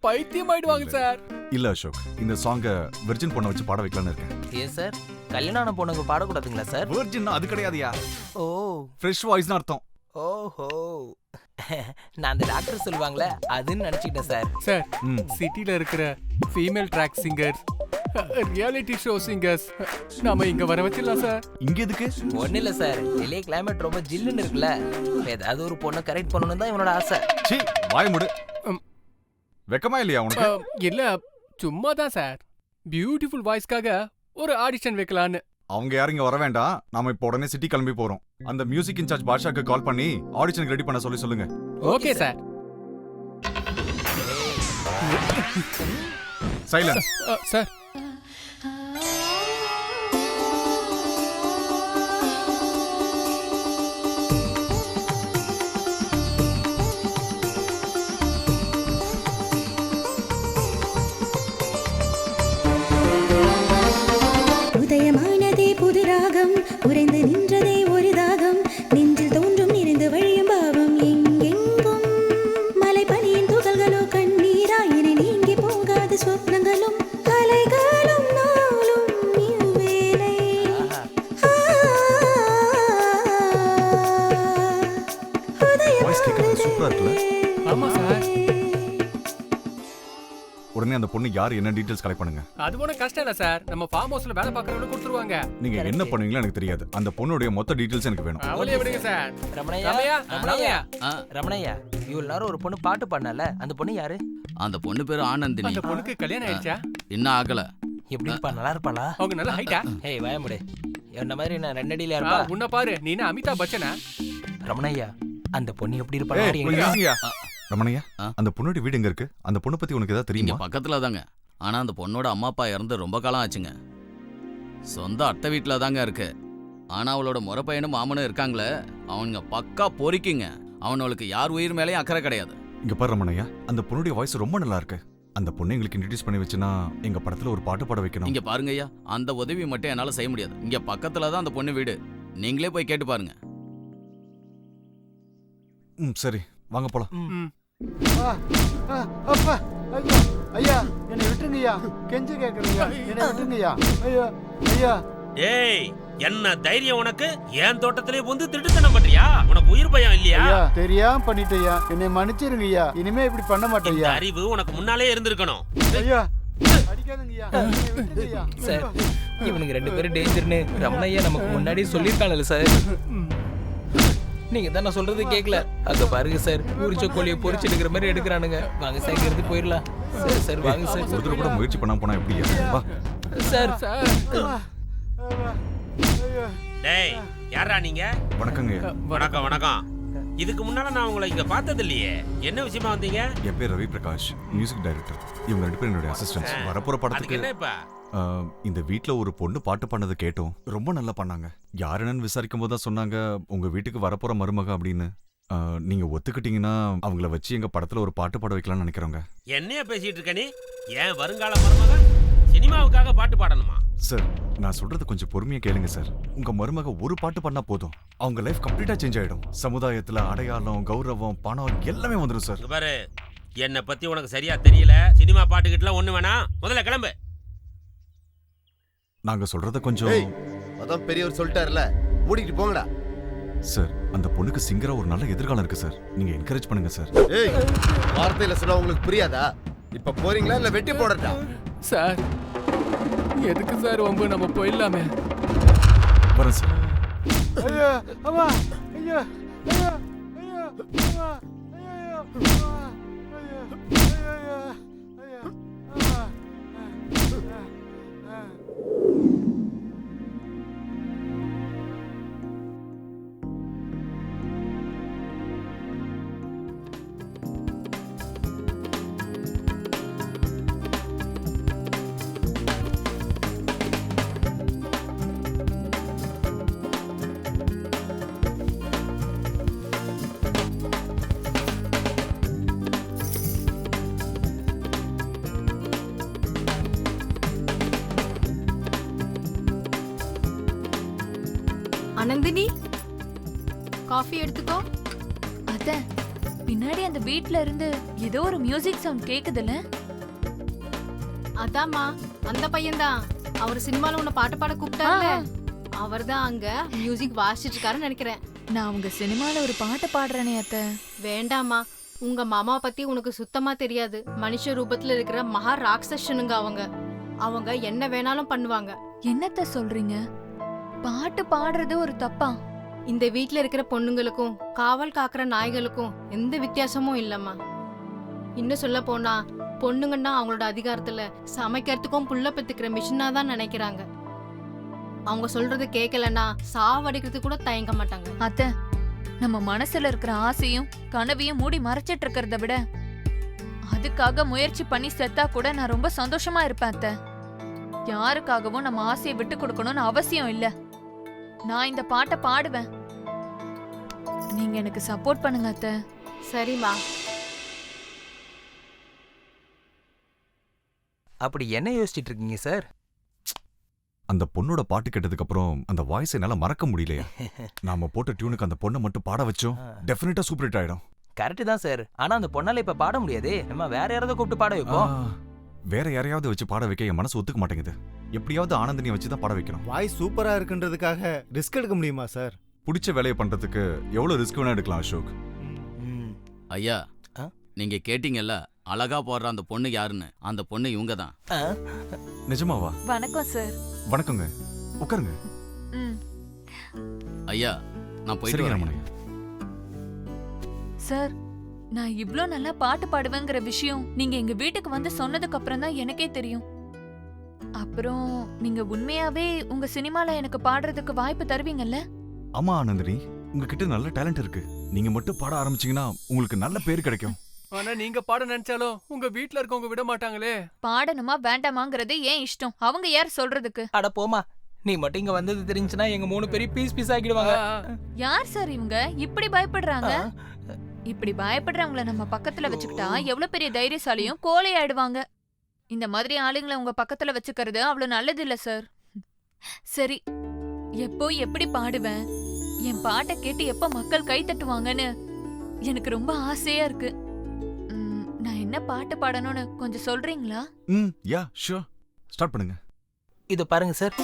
பைத்தியம் ஆயிடுவாங்க சார். இல்ல அசோக், இந்த சாங்க வெர்ஜின் பொண்ணை வச்சு பாட வைக்கலாம்னு இருக்கேன். ஏன் சார், கல்யாணம் பொண்ணுங்க பாடக்கூடாதுங்களா சார்? வெர்ஜின் அது கிடையாதுயா. ஓ, ஃப்ரெஷ் வாய்ஸ்னு அர்த்தம். ஓஹோ, நான் அந்த டாக்டர் சொல்லுவாங்களே அதுன்னு நினைச்சிட்டேன் சார். சார், சிட்டில இருக்கிற female track singers, reality show singers நாம இங்க வர வச்சிடலாம் சார். இங்க எதுக்கு? ஒன்றும் இல்லை சார், வெளியே கிளைமேட் ரொம்ப ஜில்லுன்னு இருக்குல்ல, ஏதாவது ஒரு பொண்ணை கரெக்ட் பண்ணணும்னு தான் இவனோட ஆசை. சீ, வாய் மூடு. வெக்கமா இல்லையா உனக்கு? இல்ல, சும்மா தான் சார். பியூட்டிஃபுல் வாய்ஸ்க்காக ஒரு ஆடிஷன் வைக்கலான்னு. அவங்க யாரும் இங்க வர வேண்டாம், நாம இப்போ உடனே சிட்டி கிளம்பி போறோம். அந்த மியூசிக் இன்சார்ஜ் பாஷாக்கு கால் பண்ணி ஆடிஷனுக்கு ரெடி பண்ண சொல்லுங்க. Okay sir. சைலன்ஸ். சார், உதயமானதே புது ராகம், உறைந்து நின்றதே ஒரு தாகம், நெஞ்சில் தோன்றும் நிறைந்து வழியும் பாவம் எங்கெங்கும். மலை பனியின் துகள்களோ கண்ணீராயினை நீங்கி போகாத சொப்னங்களும் அலைகளும் நாளும் இவ்வேளை. சூப்பரா இருக்குல்ல? ஆமா சார். உடனே அந்த பொண்ணு யார் என்ன டீடைல்ஸ் கலெக்ட் பண்ணுங்க. அது ஒன்றும் கஷ்டம் இல்லை சார், நம்ம ஃபார்ம் ஹவுஸ்ல வேலை பார்க்கறவங்க கொடுத்துருவாங்க. நீங்க என்ன பண்ணுவீங்களோ எனக்கு தெரியாது, அந்த பொண்ணுடைய மொத்த டீடைல்ஸ் எனக்கு வேணும். அவளே விடுங்க சார். ரமணையா, இவ்வளவு நேரம் ஒரு பொண்ணு பாட்டு பாடினால, அந்த பொண்ணு யாரு? அந்த பொண்ணு பேரு ஆனந்தினி. அந்த பொண்ணுக்கு கல்யாணம் ஆயிடுச்சா? இன்னும் ஆகல. எப்படி இருப்பா? நல்லா இருப்பாளா? அவங்க நல்ல ஹைட்டா? ஏய் வாயமுடு, என்ன மாதிரி நான் 2 அடியில இருப்பா. உன்ன பாரு, நீ என்ன அமிதாப் பச்சனா? ரமணையா, அந்த பொண்ணு எப்படி இருப்பா? ரமணையா, அந்த பொண்ணோட வீடு எங்க இருக்கு? அந்த பொண்ணு பத்தி உனக்கு ஏதாவது தெரியுமா? பக்கத்துல தாங்க. ஆனா அந்த பொண்ணோட அம்மா அப்பா இறந்து ரொம்ப காலம் ஆச்சுங்க. சொந்த அத்தை வீட்டுல தாங்க இருக்கு. ஆனா அவளோட முறை பையனும் மாமனும் இருக்காங்களே, அவங்க பக்கா பொறிக்குங்க. அவனுக்கு யார் உயிர் மேலேயும் அக்கறை கிடையாது. இங்க பாரு ரமணையா, அந்த பொண்ணுடைய வாய்ஸ் ரொம்ப நல்லா இருக்கு. அந்த பொண்ணை எங்களுக்கு இன்ட்ரோடியூஸ் பண்ணி வச்சுனா எங்க படத்துல ஒரு பாட்டு பாட வைக்கணும். இங்க பாருங்க ஐயா, அந்த உதவி மட்டும் என்னால செய்ய முடியாது. இங்க பக்கத்துல தான் அந்த பொண்ணு வீடு. நீங்களே போய் கேட்டு பாருங்க. சரி, வாங்க போலாம். அப்பா, ஐயோ, ஐயா என்னை விட்டுருங்க ஐயா, கெஞ்சி கேட்குறீங்க, என்னை விட்டுருங்க ஐயா. ஐயா ஐயா ஏய் என்ன தைரியம் உனக்கு? என் தோட்டத்திலே வந்து திருட்டுத்தனம் பண்றியா? உனக்கு உயிர் பயம் இல்லையா? ஐயா தெரியாம பண்ணிட்டேயா, என்னை மன்னிச்சிருங்க ஐயா, இனிமே இப்படி பண்ண மாட்டேன் இந்த ஐயா. அறிவு உனக்கு முன்னாலே இருந்திருக்கணும். ஐயா அடிக்காதுங்க ஐயா, என்னை விட்டுருங்க ஐயா. சார் இவனுங்க 2 பேரும் டேஞ்சர்னு ரமணையா நமக்கு முன்னாடியே சொல்லியிருக்காங்கல்ல சார். நீங்க தான் நான் சொல்றது கேட்கல. அங்க பாருங்க சார், உரிச்ச கோழியை பொரிச்சு எடுக்கிற மாதிரி எடுக்கிறானுங்க. வாங்க சார் இங்க இருந்து போயிடலாம். சார் சார் வாங்க சார். ஒருத்தர் கூட முயற்சி பண்ண போனா எப்படியா? வா சார் டேய் யாரா நீங்க? வணக்கங்க. வணக்கம் வணக்கம். இதுக்கு முன்னால நான் உங்களை இங்க பார்த்தது இல்லையே. என்ன விஷயமா வந்தீங்க? என் பேர் ரவி பிரகாஷ், மியூசிக் டைரக்டர். இவங்க 2 பேரும் என்னுடைய அசிஸ்டன்ட்ஸ். வரப்போற அதுக்கு படத்துக்கு என்ன இப்ப? இந்த வீட்ல ஒரு பொண்ணு பாட்டு பண்ணது கேட்டோம். ரொம்ப நல்லா பண்ணாங்க. யார் என்னன்னு விசாரிக்கும் போது தான் சொன்னாங்க உங்க வீட்டுக்கு வரப்போற மருமக அப்படின்னு. நீங்க ஒத்துக்கிட்டீங்கன்னா அவங்கள வச்சு எங்க படத்துல ஒரு பாட்டு பாட வைக்கலாம்னு நினைக்கிறோங்க. என்னைய பேசிட்டு இருக்க நீ? ஏன் வருங்கால மருமக சினிமாவுக்காக பாட்டு பாடணுமா? சார் நான் சொல்றது கொஞ்சம் பொறுமையா கேளுங்க சார். உங்க மருமக ஒரு பாட்டு பண்ணா போதும், அவங்க லைஃப் கம்ப்ளீட்டா சேஞ்ச் ஆயிடும். சமுதாயத்துல அடையாளம், கௌரவம், பணம் எல்லாமே வந்துடும் சார். இங்க பாரு, என்னை பத்தி உனக்கு சரியா தெரியல. சினிமா பாட்டுக்கிட்டலாம் ஒண்ணு வேணாம். முதல்ல கிளம்பு. நாங்க சொல்றத கொஞ்சம். அதான் பெரியவர் சொல்லிட்டாருல, மூடிட்டு போங்கடா. சார் அந்த பொண்ணுக்கு சிங்கரா ஒரு நல்ல எதிர்காலம் இருக்கு சார். நீங்க என்கரேஜ் பண்ணுங்க சார். ஏய் வார்த்தையில சொன்னா உங்களுக்கு புரியாதா? இப்ப போறீங்களா இல்ல வெட்டி போடட்டா? சார் எதுக்கு சார் வம்பு, நம்ம போயிடலாமே. வரேன் சார். ஐயா அம்மா ஐயா ஐயா ஐயா அம்மா ஐயா அம்மா ஐயா ஐயா ஐயா அம்மா. அனந்தினி காஃபி எடுத்துக்கோ. அத்தை பின்னாடி அந்த வீட்ல இருந்து ஏதோ ஒரு மியூசிக் சவுண்ட் கேக்குதுல்ல? அதாம்மா அந்த பையன்தான். அவர் சினிமால உன்னை பாட்டு பாட கூப்பிட்டாருல, அவர்தான் அங்க மியூசிக் வாசிச்சிட்டு இருக்காருன்னு நினைக்கிறேன். நான் உங்க சினிமால ஒரு பாட்டு பாடுறேனே அத்தை. வேண்டாமா, உங்க மாமா பத்தி உனக்கு சுத்தமா தெரியாது. மனுஷ ரூபத்துல இருக்கிற மகா ராட்சசனுங்க அவங்க. அவங்க என்ன வேணாலும் பண்ணுவாங்க. என்னத்த சொல்றீங்க? பாட்டு பாடுறது ஒரு தப்பா? இந்த வீட்ல இருக்கிற பொண்ணுங்களுக்கும் காவல் காக்குற நாய்களுக்கும் எந்த வித்தியாசமும் இல்லம்மா. இன்னும் சொல்ல போனா பொண்ணுங்கன்னா அவங்களோட அதிகாரத்துல சமைக்கிறதுக்கும் புள்ள பெத்துக்கிற மிஷினா தான் நினைக்கிறாங்க. அவங்க சொல்றது கேட்கலன்னா சாவடிக்கிறதுக்கு கூட தயங்க மாட்டாங்க. அத்தை நம்ம மனசுல இருக்கிற ஆசையும் கனவையும் மூடி மறைச்சிட்டு இருக்கிறத விட அதுக்காக முயற்சி பண்ணி செத்தா கூட நான் ரொம்ப சந்தோஷமா இருப்பேன் அத்தை. யாருக்காகவும் நம்ம ஆசையை விட்டு கொடுக்கணும்னு அவசியம் இல்ல. நான் இந்த பாட்டை பாடுவேன், நீங்க எனக்கு சப்போர்ட் பண்ணுங்க அத்தை. சரிம்மா. அப்படி என்ன யோசிச்சிட்டு இருக்கீங்க சார்? அந்த பொண்ணோட பாட்டு கேட்டதுக்கு அப்புறம் அந்த வாய்ஸை என்னால மறக்க முடியலையா? நாம போட்ட டியூனுக்கு அந்த பொண்ணை மட்டும் பாட வச்சோம், டெஃபினட்டா சூப்பர் ஹிட் ஆயிடும். கரெக்ட் தான் சார். ஆனா அந்த பொண்ணால இப்ப பாட முடியாதே. நம்ம வேற யாராவது கூப்பிட்டு பாட வைப்போம். வேற யாரையாவது வச்சு பாட வைக்க என் மனசு ஒத்துக்க மாட்டேங்குது. எப்படியாவது ஆனந்தினியை வச்சு தான் பாட வைக்கணும். வாய்ஸ் சூப்பரா இருக்குன்றதுக்காக ரிஸ்க் எடுக்க முடியுமா சார்? பிடிச்ச வேலையை பண்றதுக்கு எவ்வளவு ரிஸ்க் வேணா எடுக்கலாம் அசோக். ஐயா நீங்க கேட்டீங்கல்ல அழகா போடுற அந்த பொண்ணு யாருன்னு? அந்த பொண்ணு இவங்க தான். நிஜமாவா? வணக்கம் சார். வணக்கங்க, உட்காருங்க. ஐயா நான் போயிட்டு வரேன். சார் நான் இவ்ளோ நல்லா பாட்டு பாடுவேங்கிற விஷயம் நீங்க எங்க வீட்டுக்கு வந்து சொன்னதுக்கு அப்புறம் தான் எனக்கே தெரியும். அப்புறம் நீங்க உண்மையாவே உங்க சினிமால எனக்கு பாடுறதுக்கு வாய்ப்பு தருவீங்கல்ல? ஆமா ஆனந்தினி, உங்ககிட்ட நல்ல டேலண்ட் இருக்கு. நீங்க மட்டும் பாட ஆரம்பிச்சீங்கன்னா உங்களுக்கு நல்ல பேர் கிடைக்கும். ஆனா நீங்க பாட நினைச்சாலும் உங்க வீட்ல இருக்கவங்க விட மாட்டாங்களே. பாடணுமா வேண்டாமாங்கிறது ஏன் இஷ்டம், அவங்க யார் சொல்றதுக்கு? அட போமா, நீ மட்டும் இங்க வந்தது தெரிஞ்சுனா எங்க 3 பேரும் பீஸ் பீஸ் ஆக்கிடுவாங்க. யார் சார் இவங்க இப்படி பயப்படுறாங்க? இப்படி பயப்படுறவங்கள நம்ம பக்கத்துல வச்சுக்கிட்டா எவ்வளவு பெரிய தைரியசாலியும் கோழை ஆயிடுவாங்க. இந்த மாதிரி ஆளுங்களை உங்க பக்கத்துல வச்சுக்கிறது அவ்வளவு நல்லது இல்ல சார். சரி, எப்போ எப்படி பாடுவேன், என் பாட்டை கேட்டு எப்ப மக்கள் கை தட்டுவாங்கன்னு எனக்கு ரொம்ப ஆசையா இருக்கு. நான் என்ன என்ன பாட்டு பாடணும்னு கொஞ்சம் சொல்றீங்களா? யா ஷூர், ஸ்டார்ட் பண்ணுங்க. இது பாருங்க சார்.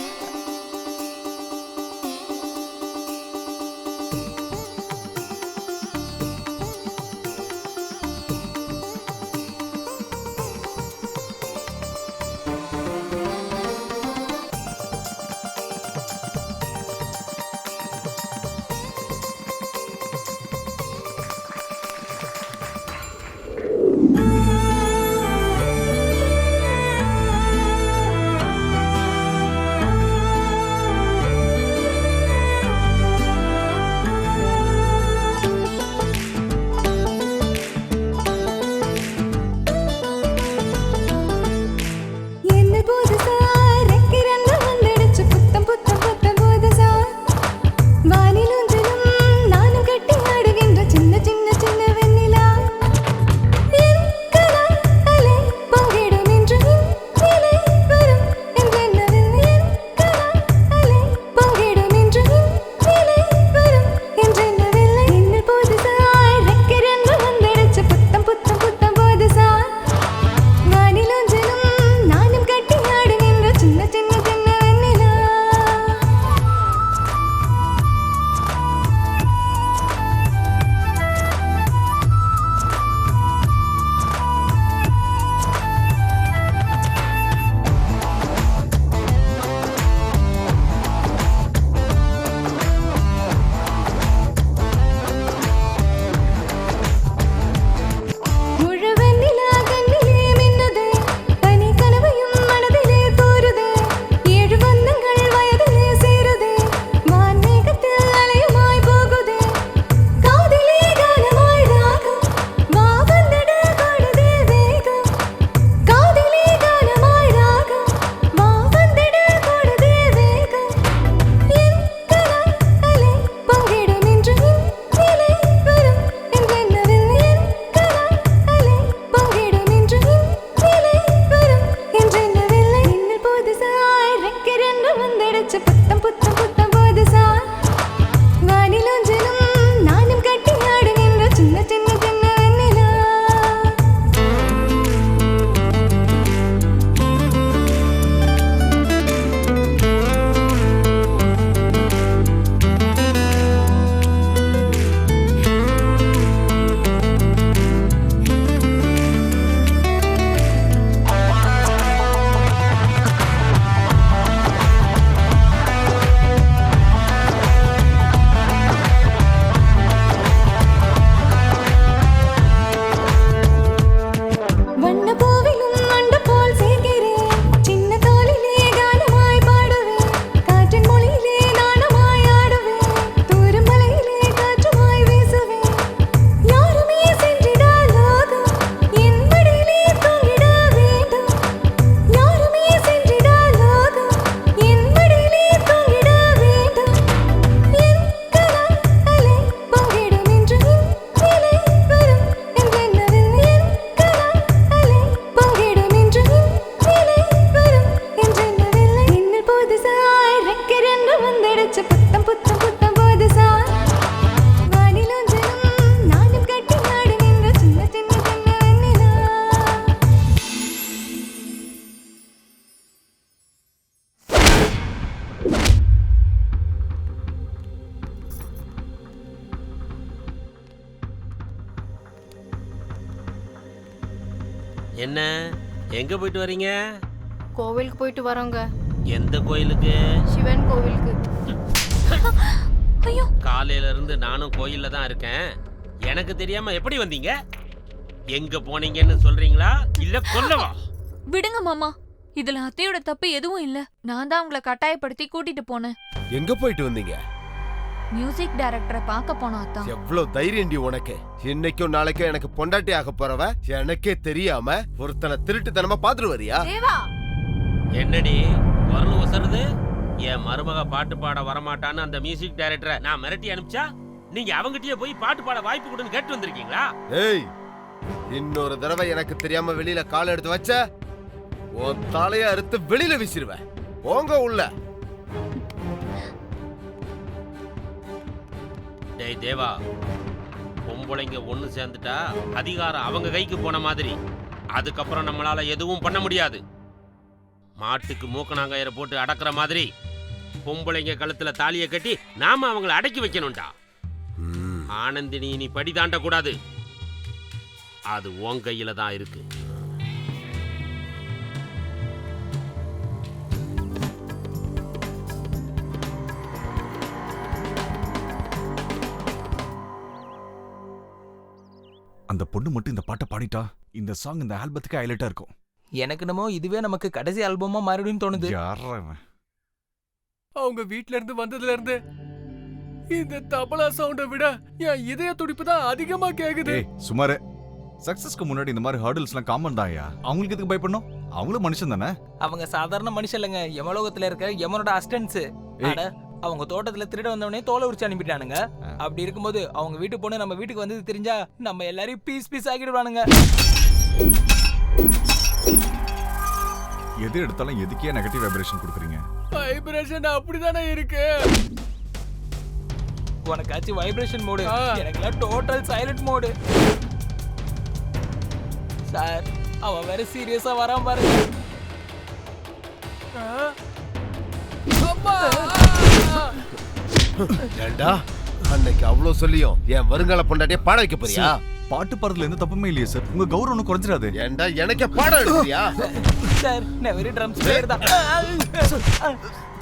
என்ன எங்க போயிட்டு வரீங்க? கோவிலுக்கு போயிட்டு வரோங்க. எந்த கோயிலுக்கு? சிவன் கோவிலுக்கு. ஐயோ, காலையில இருந்து நானும் கோயில்ல தான் இருக்கேன். எனக்கு தெரியாம எப்படி வந்தீங்க? எங்க போனீங்கன்னு சொல்றீங்களா இல்ல கொல்லவா? விடுங்க மாமா, இதுல அத்தையோட தப்பு எதுவும் இல்ல. நான் தான் உங்களை கட்டாயப்படுத்தி கூட்டிட்டு போனேன். எங்க போயிட்டு வந்தீங்க? மியூசிக் டைரக்டரை பார்க்க போனோம் அத்தா. எவ்வளவு தைரியம்டி உனக்கு! இன்னைக்கும் நாளைக்கும் எனக்கு பொண்டாட்டி ஆக போறவ எனக்கே தெரியாம ஒருத்தனை திருட்டுத்தனமா பாத்துட்டு வரியா? என்னடி குரல் ஒசருது? என் மருமக பாட்டு பாட வரமாட்டான்னு அந்த மியூசிக் டைரக்டரை நான் மிரட்டி அனுப்பிச்சா நீங்க அவங்கிட்டயே போய் பாட்டு பாட வாய்ப்பு கொடுன்னு கேட்டு வந்திருக்கீங்களா? ஏய், இன்னொரு தடவை எனக்கு தெரியாம வெளியில கால் எடுத்து வச்ச உன் தலைய அறுத்து வெளியில வீசிடுவேன். போங்க உள்ள. டேய் தேவா, பொம்பளைங்க ஒண்ணு சேர்ந்துட்டா அதிகாரம் அவங்க கைக்கு போன மாதிரி அதுக்கப்புறம் நம்மளால எதுவும் பண்ண முடியாது. மாட்டுக்கு மூக்கணாங்கயிறை போட்டு அடக்குற மாதிரி பொம்பளைங்க கழுத்துல தாலியை கட்டி நாம அவங்கள அடக்கி வைக்கணும்டா. ஆனந்தினி நீ படி தாண்ட கூடாது. அது உன் கையில தான் இருக்கு. அந்த பொண்ணு மட்டும் இந்த பாட்டை பாடிட்டா இந்த சாங் இந்த ஆல்பத்துக்கு ஹைலைட்டா இருக்கும். எனக்கு என்னமோ இதுவே நமக்கு கடைசி ஆல்பமா மாறிடும் தோணுது. அவங்க வீட்ல இருந்து வந்ததுல இருந்து இந்த தபலா சவுண்ட விட என் இதய துடிப்பு தான் அதிகமா கேக்குது. சுமாரு சக்சஸ்க்கு முன்னாடி இந்த மாதிரி ஹர்டில்ஸ்லாம் காமன் தான்யா. அவங்களுக்கு எதுக்கு பயப்படணும்? அவங்களும் மனுஷன் தானே. அவங்க சாதாரண மனுஷன் இல்லைங்க, யமலோகத்துல இருக்க யமனோட அசிஸ்டன்ட்ஸ். அவங்க தோட்டத்துல திருட வந்தவனே தோலை உரிச்சு அனுப்பிட்டானுங்க. அப்படி இருக்கும்போது அவங்க வீட்டுக்கு போன நம்ம வீட்டுக்கு வந்தது தெரிஞ்சா நம்ம எல்லாரையும் பீஸ் பீஸ் ஆக்கிடுவானுங்க. எது எடுத்தாலும் எதுக்கே நெகட்டிவ் வைப்ரேஷன் கொடுக்குறீங்க? வைப்ரேஷன் அப்படிதானே இருக்கு. உனக்காச்சு வைப்ரேஷன் மோடு, எனக்குலாம் டோட்டல் சைலண்ட் மோடு. சார் அவன் வேற சீரியஸா வரான் பாருங்க. ஏண்டா அன்னைக்கு அவ்வளவு சொல்லியும் என் வருங்கால பொண்டாட்டிய பாட வைக்க போறியா? பாட்டு பாடுறதுல எந்த தப்புமே இல்லையே சார். உங்க கௌரவம் குறைஞ்சிடாது. ஏண்டா எனக்கே பாடம் எடுக்கிறியா? சார் நான் வெரி ட்ரம்ஸ் பிளேயர் தான்.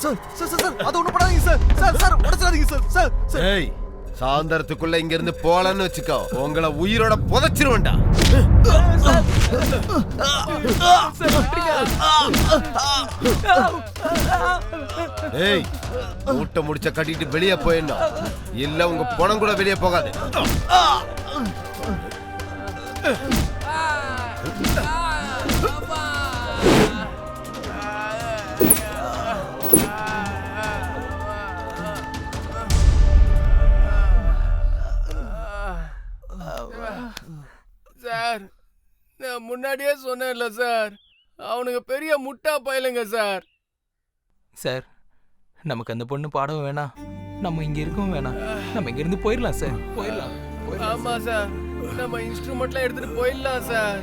சார் சார் சார் அது ஒண்ணு பண்ணாதீங்க சார். சார் சார் உடைச்சாதீங்க சார். சார் சார் ஏய் சாயந்தரத்துக்குள்ள இங்க இருந்து போலன்னு வச்சுக்கோ, உங்களை உயிரோட புதைச்சிருவேன்டா. ஏய் மூட்டை முடிச்ச கட்டிட்டு வெளியே போயிடணும், இல்ல உங்க பணம் கூட வெளியே போகாது. சார் நான் முன்னாடியே சொன்னேன்ல சார், அவனுங்க பெரிய முட்டா பயலுங்க சார். சார் நமக்கு அந்த பொண்ணு பாடவும் வேணாம், நம்ம இங்க இருக்கவும் வேணாம், நம்ம இங்க இருந்து போயிடலாம் சார். போயிடலாம். ஆமா சார், நம்ம இன்ஸ்ட்ருமெண்ட்லாம் எடுத்துட்டு போயிடலாம் சார்.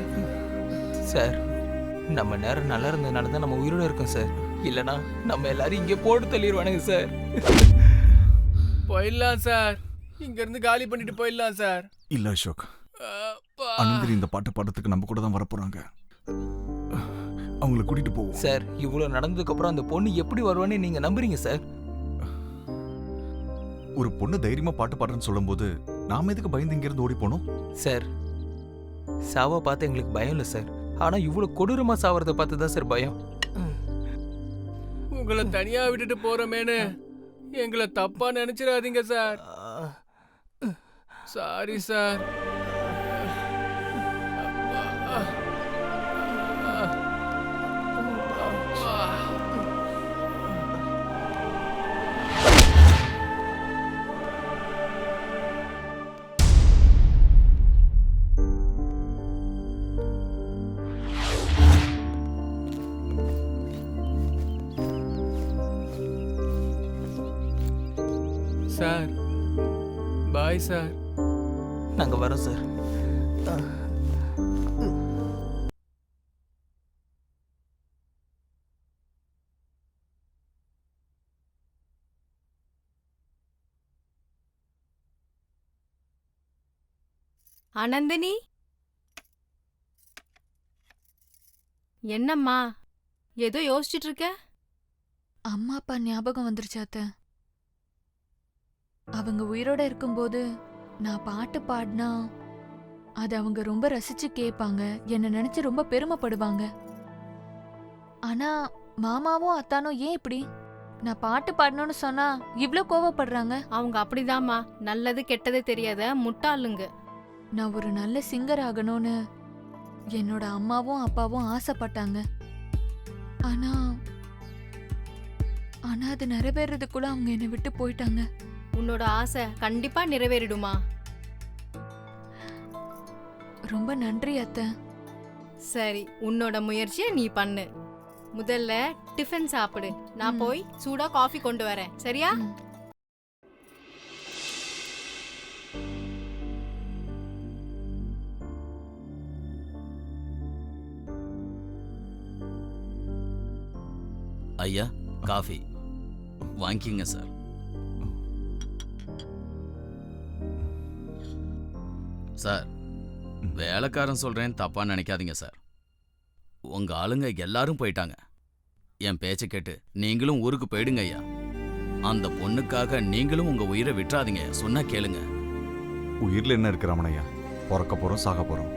சார் நம்ம நேரம் நல்லா இருந்ததுனால தான் நம்ம உயிரோட இருக்கோம் சார். இல்லனா நம்ம எல்லாரும் இங்கே போட்டு தள்ளிடுவானுங்க சார். போயிடலாம் சார், இங்க இருந்து காலி பண்ணிட்டு போயிடலாம் சார். இல்ல அசோக், அனந்தினி இந்த பாட்டு பாடுறதுக்கு நம்ம கூட தான் வரப்போறாங்க. அவங்கள கூட்டிட்டு போவோம் சார். இவ்வளவு நடந்ததுக்கு அப்புறம் அந்த பொண்ணு எப்படி வருவான்னு நீங்க நம்புறீங்க சார்? ஒரு பொண்ணு தைரியமா பாட்டு பாடுறேன்னு சொல்லும் போது நாம எதுக்கு பயந்து இங்க இருந்து ஓடி போனோம்? சார் சாவா பார்த்து எங்களுக்கு பயம் இல்லை சார், ஆனா இவ்வளவு கொடூரமா சாவறத பார்த்து தான் சார் பயம். உங்களை தனியா விட்டுட்டு போறமேனு எங்களை தப்பா நினைச்சிடாதீங்க sir. Sorry sir. Sir bye sir. நாங்க வரோம் சார். அனந்தினி என்னம்மா ஏதோ யோசிச்சுட்டு இருக்க? அம்மா அப்பா ஞாபகம் வந்துருச்சு அத்தை. அவங்க உயிரோட இருக்கும்போது நான் பாட்டு பாடினா அது அவங்க ரொம்ப ரசிச்சு கேட்பாங்க, என்னை நினைச்சு ரொம்ப பெருமைப்படுவாங்க. ஆனா மாமாவும் அத்தானும் ஏன் இப்படி நான் பாட்டு பாடணும்னு சொன்னா இவ்ளோ கோவப்படுறாங்க? அவங்க அப்படிதாம்மா, நல்லது கெட்டது தெரியாத முட்டாளுங்க. நான் ஒரு நல்ல சிங்கர் ஆகணும்னு என்னோட அம்மாவும் அப்பாவும் ஆசைப்பட்டாங்க. ஆனா ஆனா அது நிறைவேறதுக்குள்ள அவங்க என்னை விட்டு போயிட்டாங்க. உன்னோட ஆசை கண்டிப்பா நிறைவேறிடுமா? ரொம்ப நன்றி அத்தை. சரி, உன்னோட முயற்சியை நீ பண்ணு. முதல்ல டிஃபன் சாப்பிடு, நான் போய் சூடா காஃபி கொண்டு வரேன். சரியா? ஐயா காஃபி வாங்கிக்கிங்க சார். சார் வேலைக்காரன் சொல்றேன் தப்பா நினைக்காதீங்க சார். உங்க ஆளுங்க எல்லாரும் போயிட்டாங்க. என் பேச்சை கேட்டு நீங்களும் ஊருக்கு போயிடுங்க ஐயா. அந்த பொண்ணுக்காக நீங்களும் உங்க உயிரை விட்டுறாதீங்க. சொன்னா கேளுங்க. உயிரில் என்ன இருக்கு ரமணையா? பிறக்க போறோம், சாக போறோம்.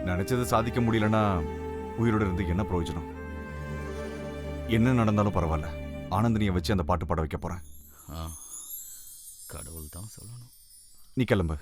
நினைச்சதை சாதிக்க முடியலன்னா உயிரோட இருந்து என்ன பிரயோஜனம்? என்ன நடந்தாலும் பரவாயில்ல, ஆனந்தினியை வச்சு அந்த பாட்டு பாட வைக்க போறேன். கடவுள் தான் சொல்லணும். நீ கிளம்பு.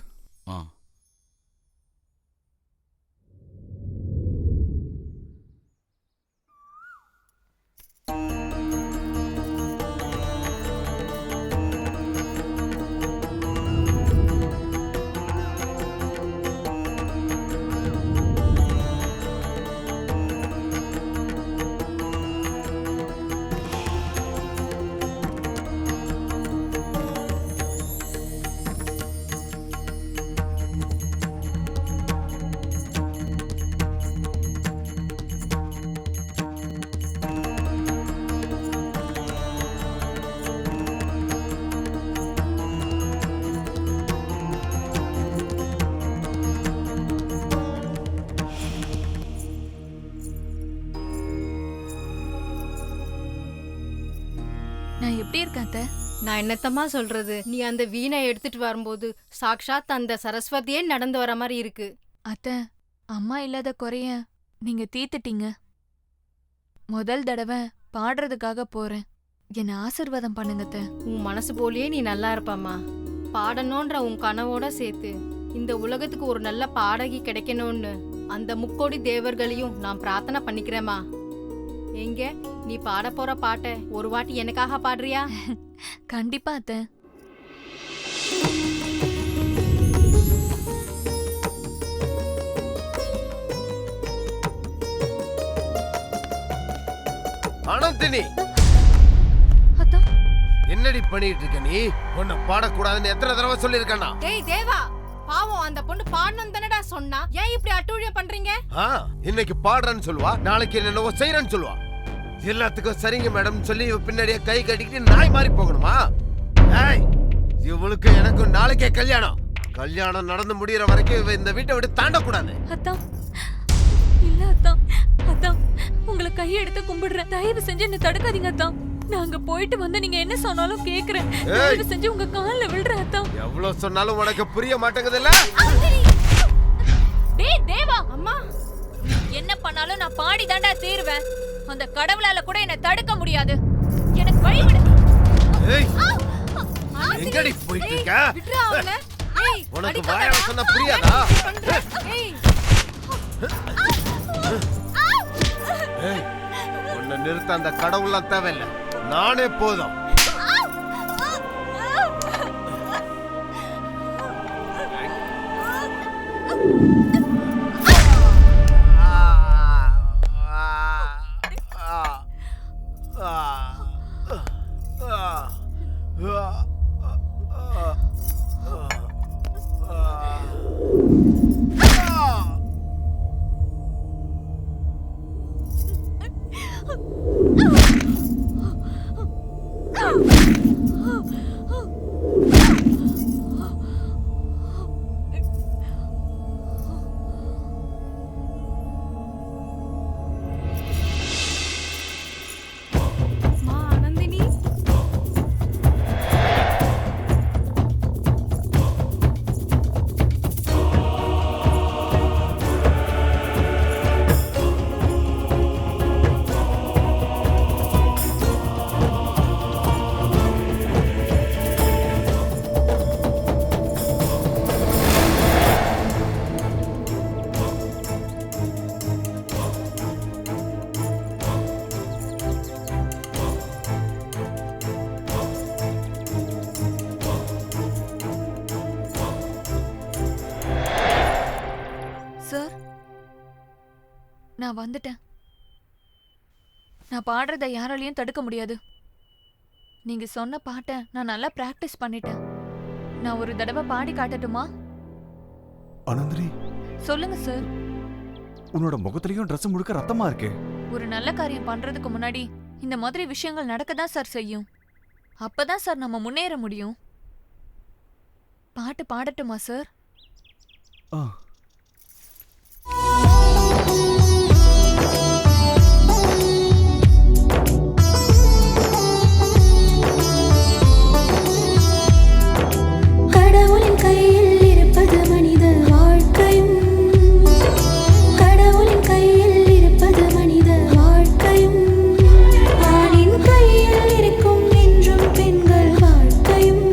நான் எப்படி இருக்கேன் அத்தை? நான் என்னத்தம்மா சொல்றது, நீ அந்த வீணை எடுத்துட்டு வரும்போது சாக்ஷாத் அந்த சரஸ்வதியே நடந்து வர மாதிரி இருக்கு. அத்தை, அம்மா இல்லாத குறைய நீங்க தீர்த்துட்டீங்க. முதல் தடவை பாடுறதுக்காக போறேன். என்ன ஆசீர்வாதம் பண்ணுங்க அத்தை. உன் மனசு போலயே நீ நல்லா இருப்பம்மா. பாடணுன்ற உன் கனவோட சேர்த்து இந்த உலகத்துக்கு ஒரு நல்ல பாடகி கிடைக்கணும்னு அந்த முக்கோடி தேவர்களையும் நான் பிரார்த்தனை பண்ணிக்கிறேம்மா. எங்க நீ பாட போற பாட்டை ஒரு வாட்டி எனக்காக பாடுறியா? கண்டிப்பா அத்தை. ஆனந்தினி, என்னடி பண்ணிட்டு இருக்க நீ? உன்னை பாடக்கூடாதுன்னு எத்தனை தடவை சொல்லிருக்கேன்னா? டேய் தேவா, பாவம் அந்த பொண்ணு பாடணும் தானடா சொன்னா. ஏன் இப்படி அட்டூழியம் பண்றீங்க? இன்னைக்கு பாடுறேன்னு சொல்லுவா, நாளைக்கு என்னவோ செய்யறேன்னு சொல்லுவா. எல்லாத்துக்கும் சரிங்க மேடம் சொல்லி பின்னாடியே கை கட்டிக்கிட்டு நாய் மாதிரி போகணுமா? இவளுக்கு எனக்கும் நாளைக்கே கல்யாணம். கல்யாணம் நடந்து முடியற வரைக்கும் இவ இந்த வீட்டை விட்டு தாண்டக்கூடாது. அத்தா இல்ல அத்தா, அத்தா உங்களை கையெடுத்து கும்பிடுறேன். தயவு செஞ்சு என்ன தடுக்காதீங்க அத்தா. நாங்க போயிட்டு வந்து நீங்க என்ன சொன்னாலும் கேக்குறேன். தயவு செஞ்சு உங்க கால்ல விழுறேன் அத்தா. எவ்வளவு சொன்னாலும் உனக்கு புரிய மாட்டேங்குதுல்ல? டேய் தேவா, அம்மா என்ன பண்ணாலும் நான் பாடி தாண்டா தீருவேன். அந்த கடவுளால கூட என்ன தடுக்க முடியாது. எனக்கு வழி விடு. எங்கடி போயிட்டு இருக்க? உனக்கு வாயால சொன்னா புரியாதா? உன்னை நிறுத்த அந்த கடவுள்லாம் தேவையில்லை, நானே போதும். நான் வந்துட்டேன். நான் பாடுறத யாராலையும் தடுக்க முடியாது. நீங்க சொன்ன பாட்டை நான் நல்லா பிராக்டிஸ் பண்ணிட்டேன். நான் ஒரு தடவை பாடி காட்டட்டுமா? ஆனந்தினி, சொல்லுங்க சார். உன்னோட முகத்திலையும் Dress முழுக்க ரத்தமா இருக்கு. ஒரு நல்ல காரியம் பண்றதுக்கு முன்னாடி இந்த மாதிரி விஷயங்கள் நடக்க தான் சார் செய்யும். அப்பதான் சார் நம்ம முன்னேற முடியும். பாட்டு பாடட்டுமா சார்? கடவுளின் கையில் இருப்பது மனித வாழ்க்கையும், கடவுளின் கையில் இருப்பது மனித வாழ்க்கையும், ஆணின் கையில் இருக்கும் என்றும் பெண்கள் வாழ்க்கையும்.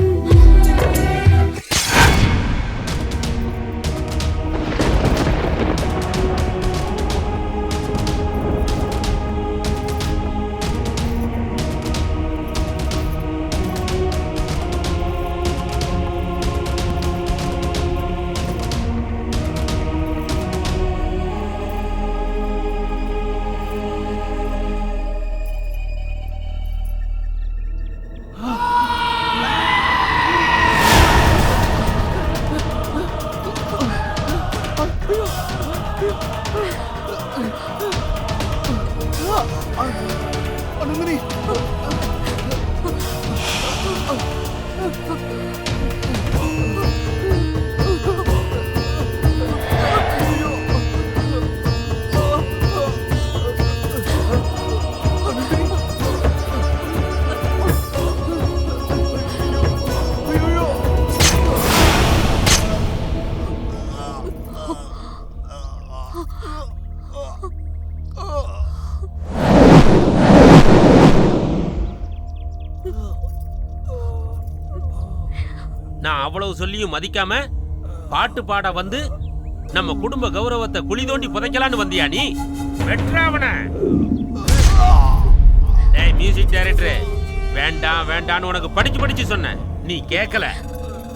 நான் அவ்வளவு சொல்லியும் மதிக்காம பாட்டு பாட வந்து நம்ம குடும்ப கௌரவத்தை குழி தோண்டி புதைக்கலான்னு வந்தியா நீ? வெற்றாவன. டேய் மியூசிக் டைரக்டர், வேண்டாம் வேண்டான்னு உனக்கு படிச்சு சொன்னேன், நீ கேட்கல.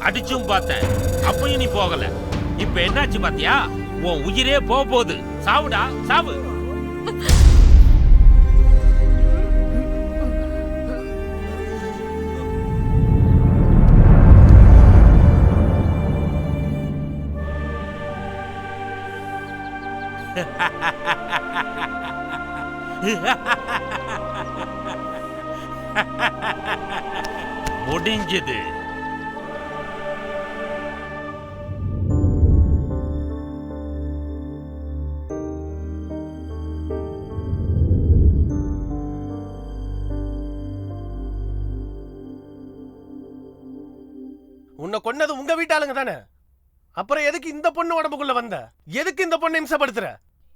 அடிச்சும் பார்த்தேன், அப்பயும் நீ போகல. இப்ப என்னாச்சு பாத்தியா? உன் உயிரே போக போகுது. சாவுடா சாவு. முடிஞ்சது. உன்னை கொன்னது உங்க வீட்டாளுங்க தானே? அப்புறம் எதுக்கு இந்த பொண்ணு உடம்புக்குள்ள வந்த? எதுக்கு இந்த பொண்ணை இம்சப்படுத்துற?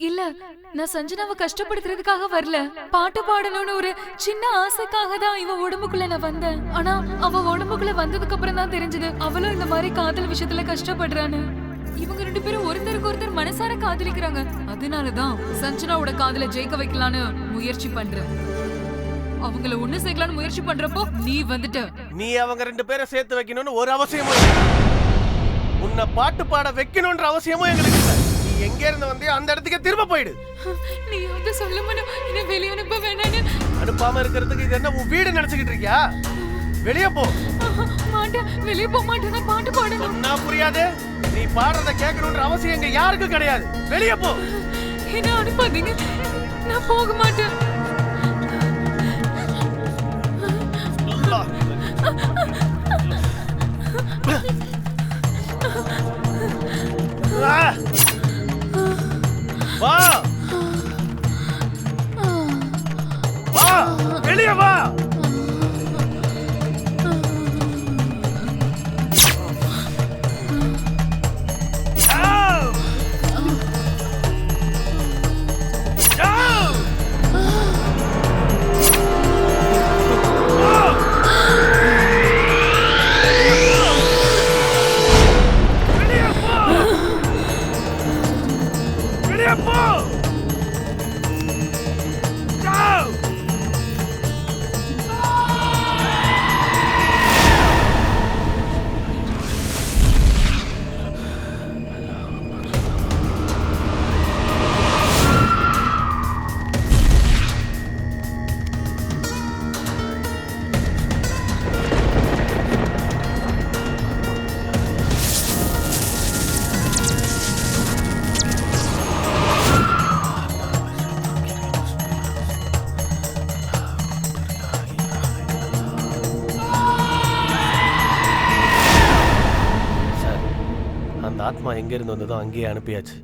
இல்ல, நான் சஞ்சனாவை கஷ்டப்படுத்துறதுக்காக வரல. பாட்டு பாடணும்னு ஒரு சின்ன ஆசைக்காக தான் இவ உடம்புக்குள்ள நான் வந்தேன். ஆனா அவ உடம்புக்குள்ள வந்ததுக்கு அப்புறம் தான் தெரிஞ்சது அவளும் இந்த மாதிரி காதல் விஷயத்துல கஷ்டப்படுறான்னு. இவங்க 2 பேரும் ஒருத்தருக்கு ஒருத்தர் மனசார காதலிக்கிறாங்க. அதனாலதான் சஞ்சனாவோட காதலை ஜெயிக்க வைக்கலான்னு முயற்சி பண்றேன். அவங்கள ஒண்ணு சேர்க்கலான்னு முயற்சி பண்றப்போ நீ வந்துட்ட. நீ அவங்க 2 பேரை சேர்த்து வைக்கணும்னு ஒரு அவசியமும் இல்லை. உன்னை பாட்டு பாட வைக்கணும்ன்ற அவசியமும் எங்களுக்கு இல்லை. நீ எங்க இருந்து வந்தியோ அந்த இடத்துக்கு திரும்ப போயிடு. நீ வந்து சொல்ல மாட்டேன், என்ன வெளியே அனுப்ப வேணான்னு. அனுப்பாம இருக்கிறதுக்கு இது என்ன உன் வீடு நினைச்சுக்கிட்டு இருக்கியா? வெளியே போ. மாட்டேன், வெளியே போக மாட்டேன். நான் பாட்டு பாடணும். சொன்னா புரியாது. நீ பாடுறத கேட்கணும்ன்ற அவசியம் எங்க யாருக்கும் கிடையாது. வெளியே போ. என்ன அனுப்பாதீங்க, நான் போக மாட்டேன். வா வா, வெளியே வா. வெளியே போ. ஆத்மா எங்க இருந்து வந்ததோ அங்கேயே அனுப்பியாச்சு.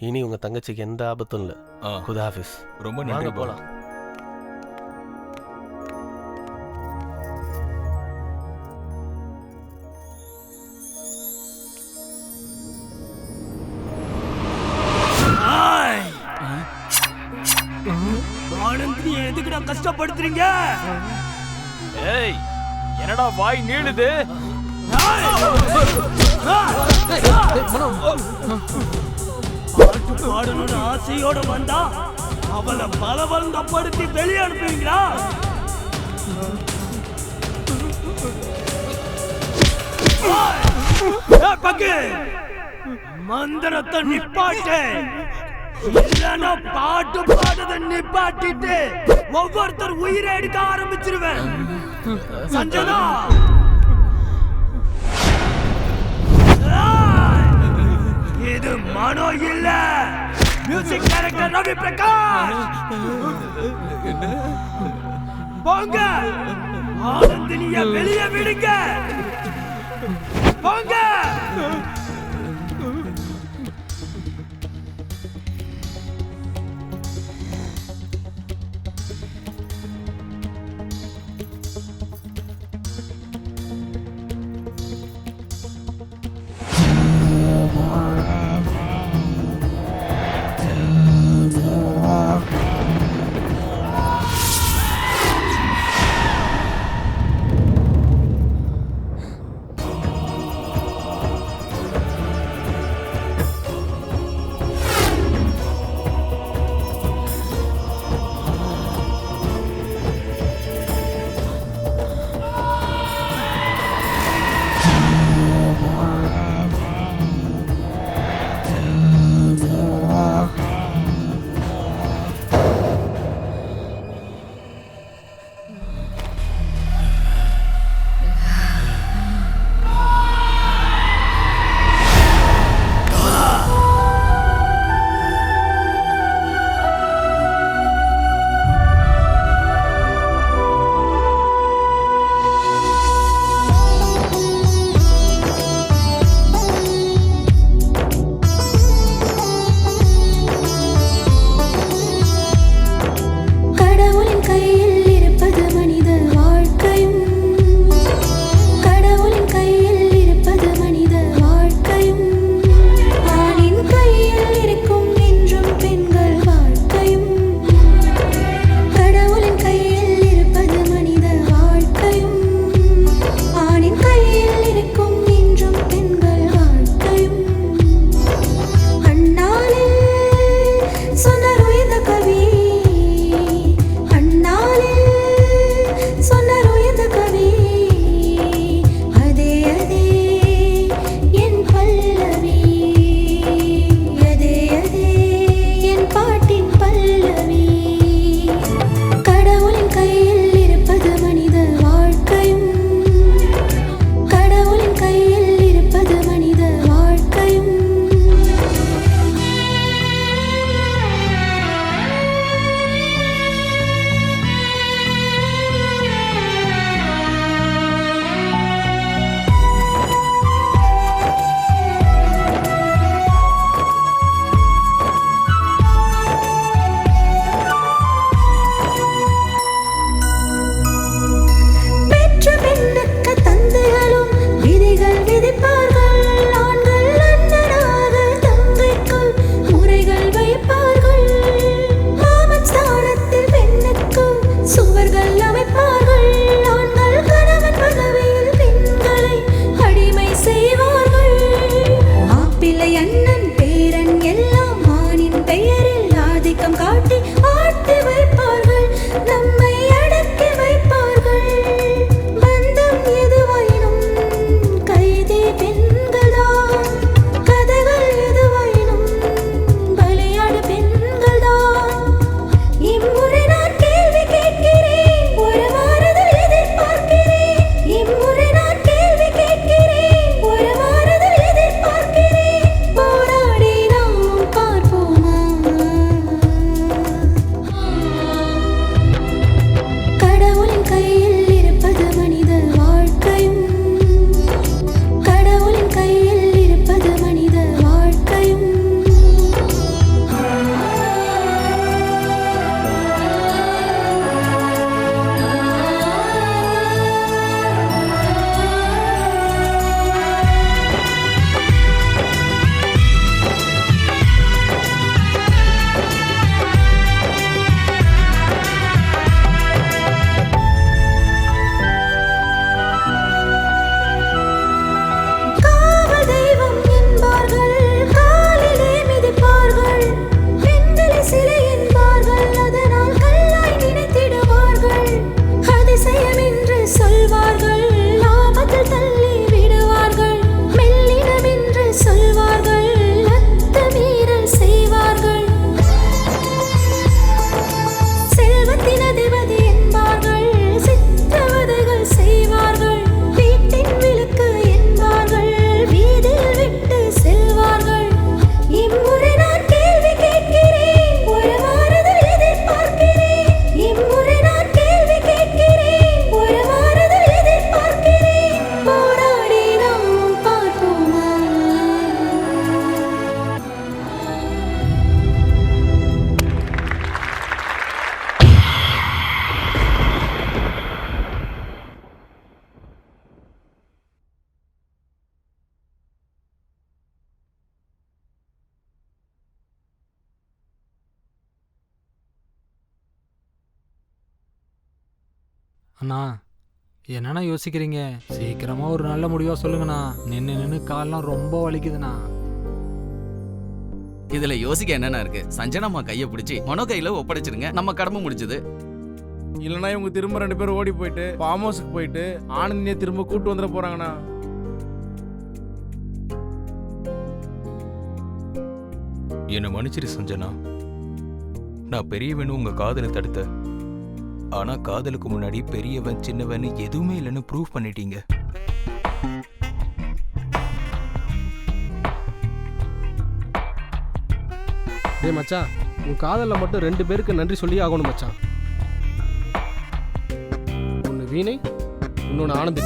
இனி உங்க தங்கச்சிக்கு எந்த ஆபத்தும் இல்ல. குதாஃபிஸ். ரொம்ப நன்றி போலாம். ஆனந்த் எதுக்குடா கஷ்டப்படுத்துறீங்க? ஏய் என்னடா வாய் நீளுது? பாட்டு பாடணும்னு ஆசையோட வந்தா அவளை பலவந்தப்படுத்தி வெளியே அனுப்புவீங்களா? பக்கு மந்திரத்தை நிப்பாட்டு, இல்லைன்னா பாட்டு பாடுறதை நிப்பாட்டிட்டு ஒவ்வொருத்தர் உயிரை எடுக்க ஆரம்பிச்சிருவேன். சஞ்சனா இது மனோ இல்ல, மியூசிக் டைரக்டர் ரவி பிரகாஷ். போங்க, ஆனந்தினிய வெளியே விடுங்க. போங்க. அண்ணா என்னண்ணா யோசிக்கிறீங்க? சீக்கிரமா ஒரு நல்ல முடிவா சொல்லுங்கண்ணா. நின்று கால்லாம் ரொம்ப வலிக்குதுண்ணா. இதுல யோசிக்க என்னென்ன இருக்கு? சஞ்சனாமா கையை பிடிச்சி மனோ கையில ஒப்படைச்சிருங்க, நம்ம கடமை முடிஞ்சது. இல்லைன்னா இவங்க திரும்ப 2 பேரும் ஓடி போயிட்டு ஃபார்ம் ஹவுஸுக்கு போயிட்டு ஆனந்தியை திரும்ப கூட்டு வந்துட போறாங்கண்ணா. என்னை மன்னிச்சிரு சஞ்சனா. நான் பெரியவனு உங்க காதலை தடுத்த. ஆனா காதலுக்கு முன்னாடி பெரியவன் சின்னவன் எதுவுமே இல்லைன்னு ப்ரூவ் பண்ணிட்டீங்க. டேய் மச்சான், உன் காதலில் மட்டும் 2 பேருக்கு நன்றி சொல்லி ஆகணும் மச்சான். ஒன்று வீணை, இன்னொன்று ஆனந்தி.